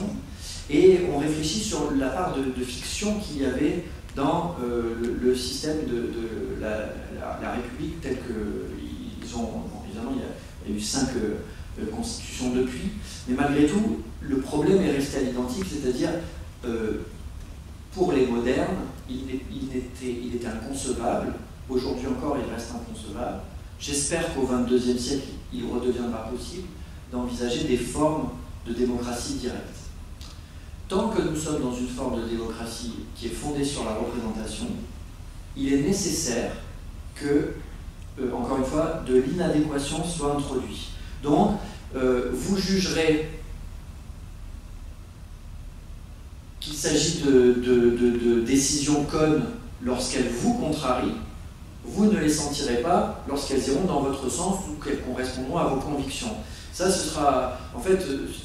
et on réfléchit sur la part de fiction qu'il y avait dans le système de la République tel qu'ils ont. Bon, évidemment, il y a eu 5 constitutions depuis, mais malgré tout, le problème est resté à l'identique, c'est-à-dire pour les modernes, il était inconcevable, aujourd'hui encore il reste inconcevable. J'espère qu'au XXIe siècle, il redeviendra possible d'envisager des formes de démocratie directe. Tant que nous sommes dans une forme de démocratie qui est fondée sur la représentation, il est nécessaire que, encore une fois, de l'inadéquation soit introduite. Donc, vous jugerez qu'il s'agit de décisions connes lorsqu'elles vous contrarient, vous ne les sentirez pas lorsqu'elles iront dans votre sens ou qu'elles correspondront à vos convictions. Ça, ce sera, en fait,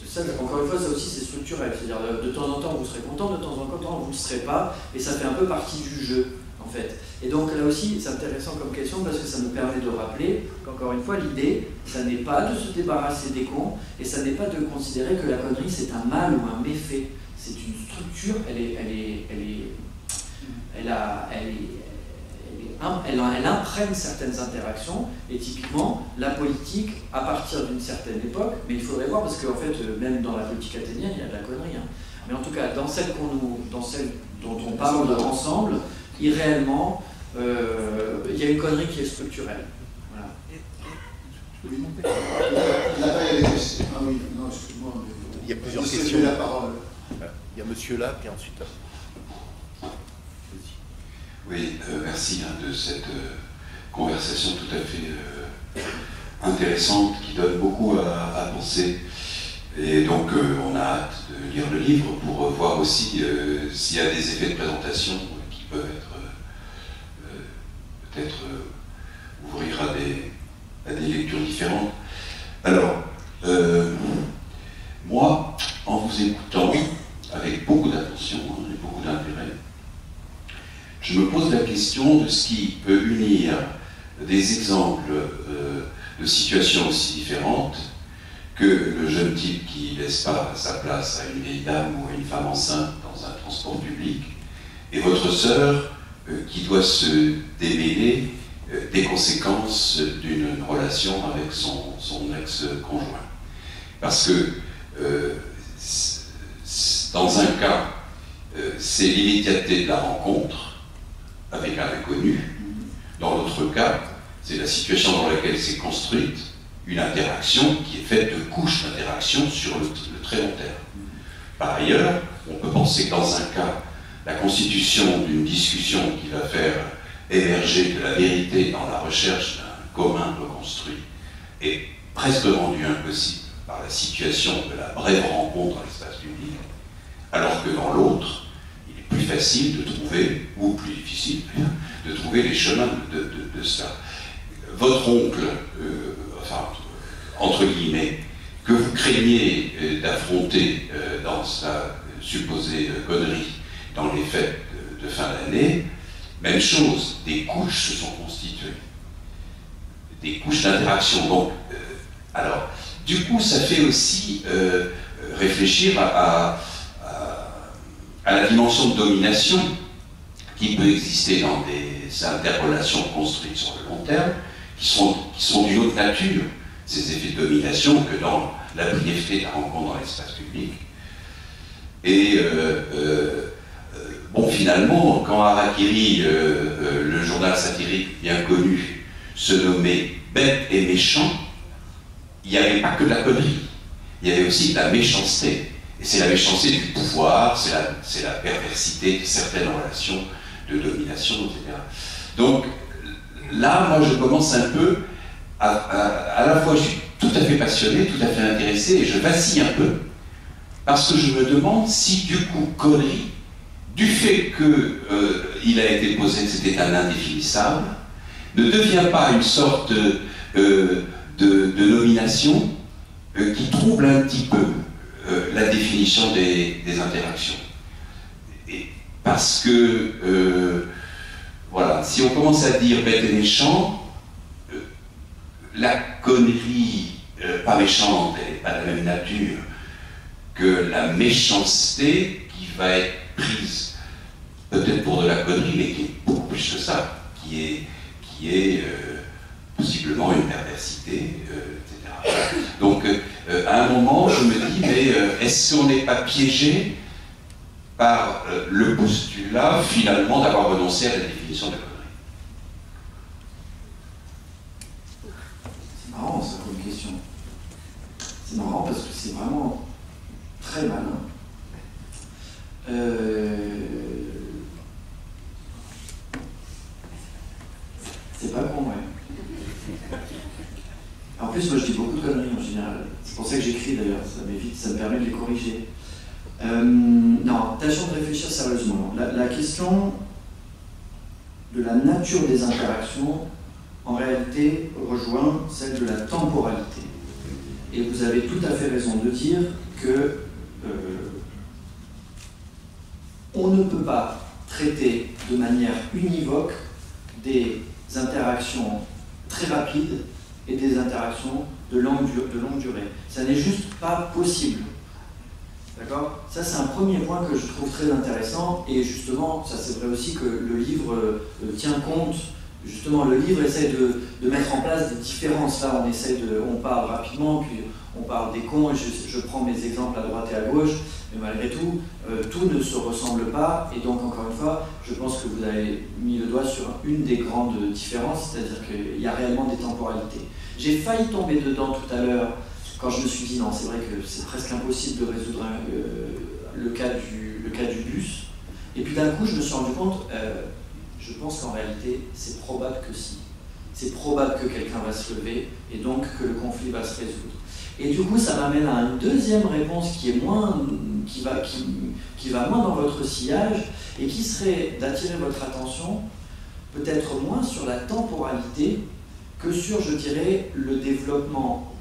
ça, encore une fois, ça aussi c'est structurel, c'est-à-dire de temps en temps vous serez content, de temps en temps vous ne le serez pas, et ça fait un peu partie du jeu, en fait. Et donc là aussi, c'est intéressant comme question parce que ça nous permet de rappeler qu'encore une fois, l'idée, ça n'est pas de se débarrasser des cons, et ça n'est pas de considérer que la connerie c'est un mal ou un méfait. C'est une structure, elle imprègne certaines interactions, et typiquement la politique à partir d'une certaine époque, mais il faudrait voir parce qu'en fait même dans la politique athénienne il y a de la connerie, hein. Mais en tout cas dans celle dont on parle ensemble, irréellement il y a une connerie qui est structurelle. Voilà. Oui. Là-bas il y a des questions. Ah oui, non, excuse-moi. Il y a plusieurs questions. La parole. Il y a monsieur là, puis ensuite là. Oui, merci de cette conversation tout à fait intéressante qui donne beaucoup à penser. Et donc on a hâte de lire le livre pour voir aussi s'il y a des effets de présentation qui peuvent être peut-être ouvrir à des lectures différentes. Alors, moi, en vous écoutant avec beaucoup d'attention et beaucoup d'intérêt, je me pose la question de ce qui peut unir des exemples de situations aussi différentes que le jeune type qui laisse pas sa place à une vieille dame ou à une femme enceinte dans un transport public, et votre sœur qui doit se démêler des conséquences d'une relation avec son ex-conjoint. Parce que dans un cas, c'est l'immédiateté de la rencontre avec un inconnu. Dans l'autre cas, c'est la situation dans laquelle s'est construite une interaction qui est faite de couches d'interaction sur le très long terme. Par ailleurs, on peut penser que dans un cas, la constitution d'une discussion qui va faire émerger de la vérité dans la recherche d'un commun reconstruit est presque rendue impossible par la situation de la brève rencontre dans l'espace public, alors que dans l'autre, il est plus facile de trouver, ou plus difficile de trouver les chemins de cela. Votre oncle, enfin, entre guillemets, que vous craignez d'affronter dans sa supposée connerie dans les fêtes de fin d'année, même chose, des couches se sont constituées, des couches d'interaction. Donc, alors, du coup, ça fait aussi réfléchir à la dimension de domination qui peut exister dans des interrelations construites sur le long terme, qui sont d'une autre nature, ces effets de domination, que dans la brièveté de la rencontre dans l'espace public. Et bon, finalement, quand Harakiri, le journal satirique bien connu, se nommait Bête et méchant, il n'y avait pas que de la connerie, il y avait aussi de la méchanceté. Et c'est la méchanceté du pouvoir, c'est la perversité de certaines relations de domination, etc. Donc là, moi, je commence un peu à la fois, je suis tout à fait passionné, tout à fait intéressé, et je vacille un peu, parce que je me demande si, du coup, connerie, du fait qu'il a été posé que c'était un indéfinissable, ne devient pas une sorte de nomination qui trouble un petit peu la définition des interactions. Et parce que, voilà, si on commence à dire bête et méchant, la connerie, pas méchante, elle n'est pas de la même nature que la méchanceté qui va être prise peut-être pour de la connerie, mais qui est beaucoup plus que ça, qui est possiblement une perversité, etc. Donc, à un moment, je me dis, mais est-ce qu'on n'est pas piégé par le postulat, finalement, d'avoir renoncé à la définition de la connerie? C'est marrant, ça, comme question. C'est marrant parce que c'est vraiment très malin. C'est pas con, ouais. En plus, moi je dis beaucoup de conneries en général. C'est pour ça que j'écris d'ailleurs, ça m'évite, ça me permet de les corriger. Non, tâchons de réfléchir sérieusement. La question de la nature des interactions, en réalité, rejoint celle de la temporalité. Et vous avez tout à fait raison de dire que on ne peut pas traiter de manière univoque des interactions très rapides et des interactions de longue durée. Ça n'est juste pas possible. D'accord ? Ça, c'est un premier point que je trouve très intéressant, et justement, ça c'est vrai aussi que le livre tient compte. Justement, le livre essaie de mettre en place des différences. Là, on parle rapidement, puis on parle des cons, et je prends mes exemples à droite et à gauche, mais malgré tout, tout ne se ressemble pas, et donc, encore une fois, je pense que vous avez mis le doigt sur une des grandes différences, c'est-à-dire qu'il y a réellement des temporalités. J'ai failli tomber dedans tout à l'heure, quand je me suis dit, non, c'est vrai que c'est presque impossible de résoudre le cas du bus, et puis d'un coup, je me suis rendu compte, je pense qu'en réalité, c'est probable que si. C'est probable que quelqu'un va se lever, et donc que le conflit va se résoudre. Et du coup, ça m'amène à une deuxième réponse qui va moins dans votre sillage, et qui serait d'attirer votre attention peut-être moins sur la temporalité que sur, je dirais, le développement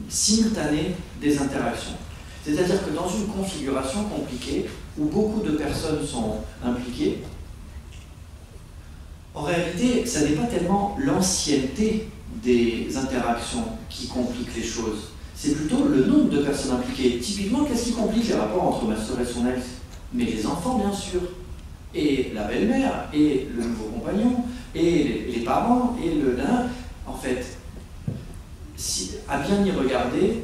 simultané des interactions. C'est-à-dire que dans une configuration compliquée, où beaucoup de personnes sont impliquées, en réalité, ça n'est pas tellement l'ancienneté des interactions qui complique les choses, c'est plutôt le nombre de personnes impliquées. Typiquement, qu'est-ce qui complique les rapports entre ma sœur et son ex? Mais les enfants, bien sûr, et la belle-mère, et le nouveau compagnon, et les parents, et le nain. En fait, à bien y regarder,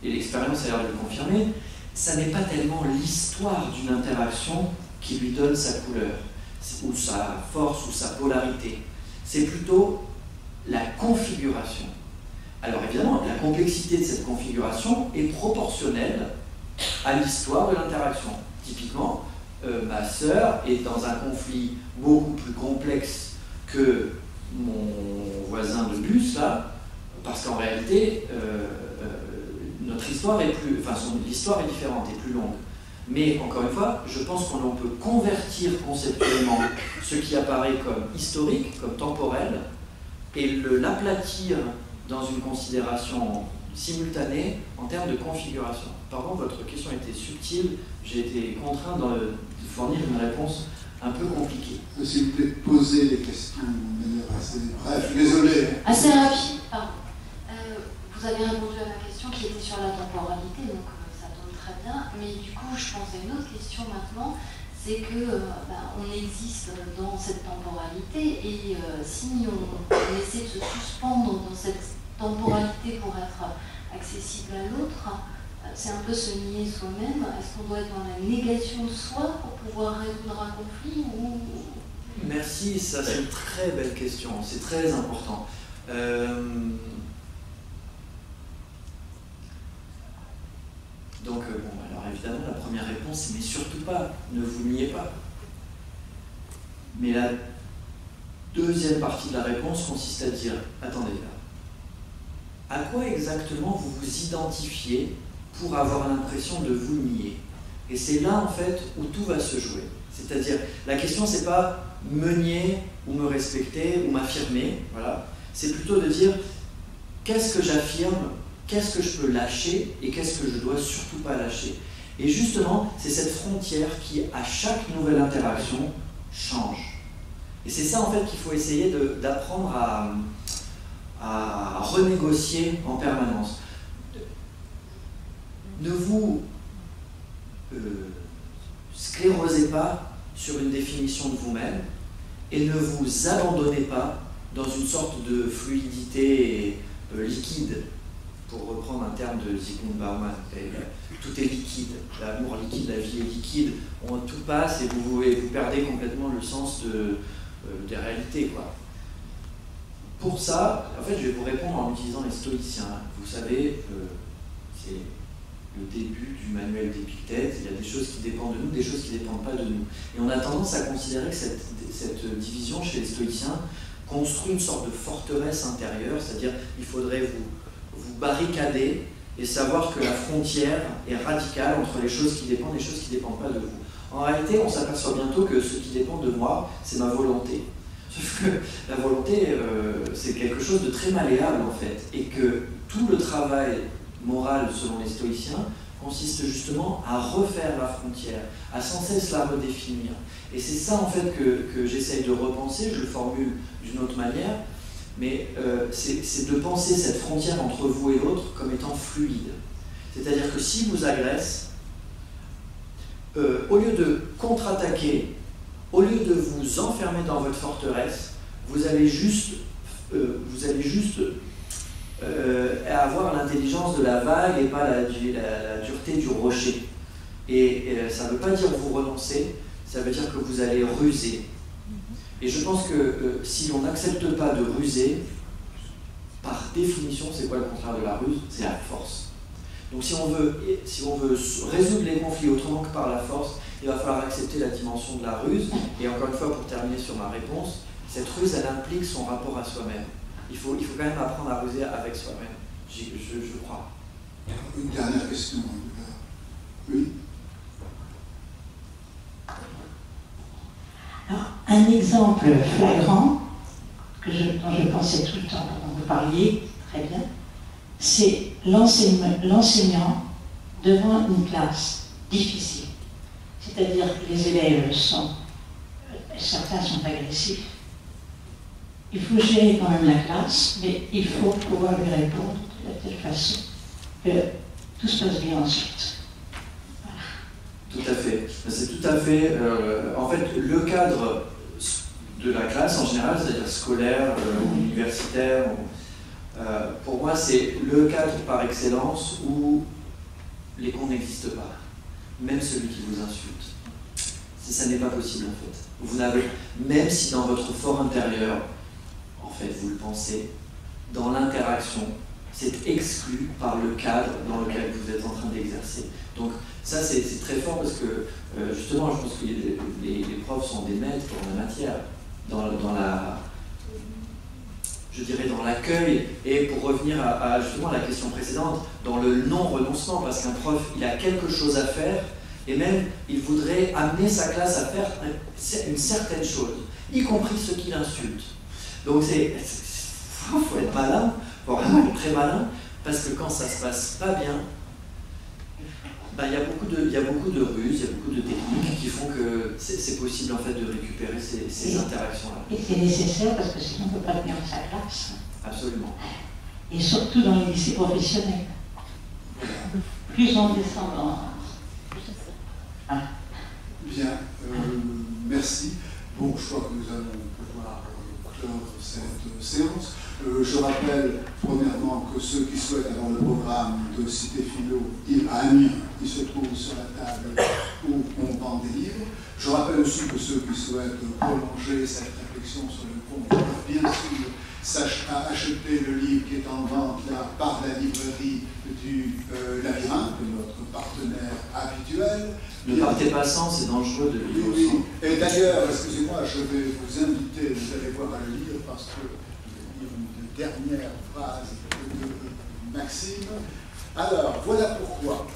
et l'expérience a l'air de le confirmer, ça n'est pas tellement l'histoire d'une interaction qui lui donne sa couleur, ou sa force, ou sa polarité. C'est plutôt la configuration. Alors évidemment, la complexité de cette configuration est proportionnelle à l'histoire de l'interaction. Typiquement, ma sœur est dans un conflit beaucoup plus complexe que mon voisin de bus, là, parce qu'en réalité, notre histoire est plus, enfin, l'histoire est différente, est plus longue. Mais encore une fois, je pense qu'on peut convertir conceptuellement ce qui apparaît comme historique, comme temporel, et l'aplatir dans une considération simultanée en termes de configuration. Pardon, votre question était subtile, j'ai été contraint de fournir une réponse un peu compliquée. S'il vous plaît, poser les questions de manière assez bref, désolé. Assez rapide, pardon. Vous avez répondu à ma question qui était sur la temporalité, donc ça tombe très bien. Mais du coup, je pense à une autre question maintenant, c'est que on existe dans cette temporalité, et si on essaie de se suspendre dans cette temporalité pour être accessible à l'autre, c'est un peu se nier soi-même. Est-ce qu'on doit être dans la négation de soi pour pouvoir résoudre un conflit ou... Merci, ça c'est une très belle question, c'est très important. réponse c'est mais surtout pas, ne vous niez pas. Mais la deuxième partie de la réponse consiste à dire, attendez là, à quoi exactement vous vous identifiez pour avoir l'impression de vous nier? Et c'est là en fait où tout va se jouer. C'est-à-dire, la question c'est pas me nier ou me respecter ou m'affirmer, voilà. C'est plutôt de dire qu'est-ce que j'affirme, qu'est-ce que je peux lâcher et qu'est-ce que je dois surtout pas lâcher. Et justement, c'est cette frontière qui, à chaque nouvelle interaction, change. Et c'est ça en fait qu'il faut essayer d'apprendre à renégocier en permanence. Ne vous sclérosez pas sur une définition de vous-même et ne vous abandonnez pas dans une sorte de fluidité liquide, pour reprendre un terme de Zygmunt Bauman. Tout est liquide, l'amour liquide, la vie est liquide, tout passe et vous perdez complètement le sens des réalités, quoi. Pour ça, en fait, je vais vous répondre en utilisant les stoïciens. Vous savez, c'est le début du manuel d'Épictète, il y a des choses qui dépendent de nous, des choses qui ne dépendent pas de nous. Et on a tendance à considérer que cette division chez les stoïciens construit une sorte de forteresse intérieure, c'est-à-dire il faudrait vous barricader et savoir que la frontière est radicale entre les choses qui dépendent et les choses qui ne dépendent pas de vous. En réalité, on s'aperçoit bientôt que ce qui dépend de moi, c'est ma volonté. Sauf que la volonté, c'est quelque chose de très malléable en fait, et que tout le travail moral, selon les stoïciens, consiste justement à refaire la frontière, à sans cesse la redéfinir. Et c'est ça en fait que j'essaye de repenser, je le formule d'une autre manière, mais c'est de penser cette frontière entre vous et l'autre comme étant fluide. C'est-à-dire que si vous agresse, au lieu de contre-attaquer, au lieu de vous enfermer dans votre forteresse, vous allez juste avoir l'intelligence de la vague et pas la dureté du rocher. Et ça ne veut pas dire vous renoncer, ça veut dire que vous allez ruser. Et je pense que si on n'accepte pas de ruser, par définition, c'est quoi le contraire de la ruse? C'est la force. Donc si on veut résoudre les conflits autrement que par la force, il va falloir accepter la dimension de la ruse. Et encore une fois, pour terminer sur ma réponse, cette ruse, elle implique son rapport à soi-même. Il faut quand même apprendre à ruser avec soi-même, je crois. Une dernière question. Oui. Alors, un exemple flagrant dont je pensais tout le temps pendant que vous parliez, très bien, c'est l'enseignant devant une classe difficile. C'est-à-dire que les élèves certains sont agressifs. Il faut gérer quand même la classe, mais il faut pouvoir lui répondre de telle façon que tout se passe bien ensuite. Voilà. Tout à fait. C'est tout à fait... en fait, le cadre de la classe en général, c'est-à-dire scolaire, universitaire, pour moi, c'est le cadre par excellence où les cons n'existent pas. Même celui qui vous insulte. Ça n'est pas possible en fait. Vous n'avez, même si dans votre fort intérieur, en fait, vous le pensez, dans l'interaction, c'est exclu par le cadre dans lequel vous êtes en train d'exercer. Donc ça, c'est très fort parce que, justement, je pense que les profs sont des maîtres en la matière, je dirais dans l'accueil, et pour revenir à justement la question précédente, dans le non-renoncement, parce qu'un prof, il a quelque chose à faire, et même, il voudrait amener sa classe à faire une certaine chose, y compris ceux qui l'insultent. Donc il faut être malin, faut vraiment être très malin, parce que quand ça se passe pas bien, il y a beaucoup de ruses, il y a beaucoup de techniques qui font que c'est possible en fait de récupérer ces interactions-là. Et c'est nécessaire parce que sinon on ne peut pas tenir sa classe. Absolument. Et surtout dans les lycées professionnels. Plus on descend dans... Bien, merci. Bon, je crois que nous allons pouvoir clore cette séance. Je rappelle premièrement que ceux qui souhaitent avoir le programme de Cité Philo à Amiens, il se trouve sur la table où on vend des livres. Je rappelle aussi que ceux qui souhaitent prolonger cette réflexion sur le pont peuvent bien sûr acheter le livre qui est en vente là par la librairie du Labyrinthe, de notre partenaire habituel. Ne partez pas sans, c'est dangereux de lire oui, sans. oui. Et d'ailleurs, excusez-moi, je vais vous inviter, vous allez voir à le lire, parce que je vais lire une dernière phrase de Maxime. Alors, voilà pourquoi,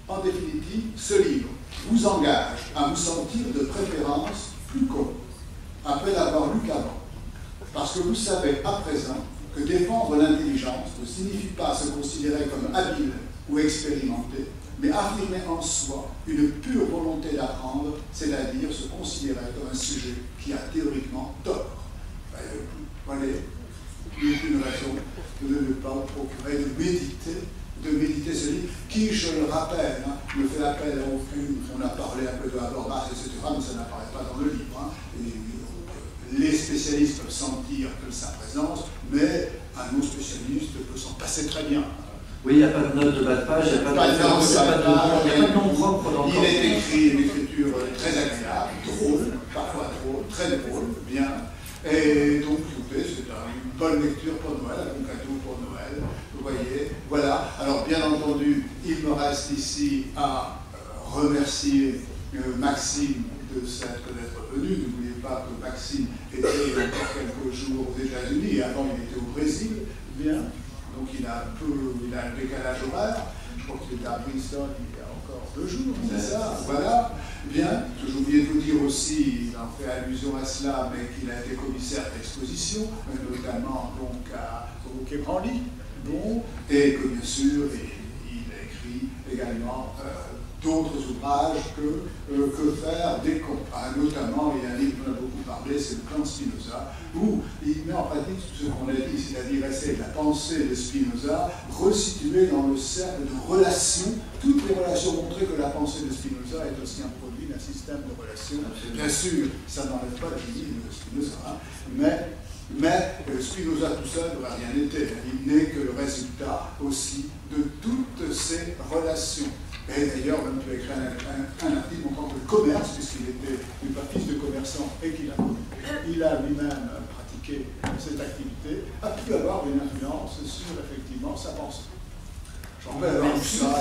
en définitive, ce livre vous engage à vous sentir de préférence plus con, après l'avoir lu qu'avant. Parce que vous savez à présent que défendre l'intelligence ne signifie pas se considérer comme habile ou expérimenté, mais affirmer en soi une pure volonté d'apprendre, c'est-à-dire se considérer comme un sujet qui a théoriquement tort. Voilà, aucune raison de ne pas procurer de méditer ce livre, qui, je le rappelle, ne fait appel à aucune, on a parlé un peu de Habermas, etc., mais ça n'apparaît pas dans le livre. Et les spécialistes peuvent sentir que sa présence, mais un non-spécialiste peut s'en passer très bien. Oui, il n'y a pas de note de bas de page, il n'y a pas de référence, il n'y a pas de nom propre dans le Il est écrit une écriture très agréable, drôle, parfois drôle, très drôle, bien. Et donc, écoutez, c'est une bonne lecture pour Noël, un cadeau pour Noël, vous voyez. Voilà, alors bien entendu, il me reste ici à remercier Maxime d'être venu. N'oubliez pas que Maxime était il y a encore quelques jours aux États-Unis, et avant il était au Brésil, bien. Donc il a un décalage horaire. Je crois qu'il était à Princeton il y a encore 2 jours, c'est ça. Voilà, bien. J'ai oublié de vous dire aussi, il en fait allusion à cela, mais qu'il a été commissaire d'exposition, notamment donc au Quai Branly. Bon, et que bien sûr, il a écrit également d'autres ouvrages que faire des comptes. Notamment, il y a un livre dont on a beaucoup parlé, c'est le plan Spinoza, où il met en pratique tout ce qu'on a dit, c'est-à-dire essayer de la pensée de Spinoza resituée dans le cercle de relations, toutes les relations, montrer que la pensée de Spinoza est aussi un produit d'un système de relations. Bien sûr, ça n'enlève pas la génie de Spinoza, mais Spinoza tout seul n'aurait rien été. Il n'est que le résultat aussi de toutes ces relations. Et d'ailleurs, même tu as écrit un article montrant que le commerce, puisqu'il était fils de commerçant et qu'il a lui-même pratiqué cette activité, a pu avoir une influence sur effectivement sa pensée. J'en vais avoir tout ça.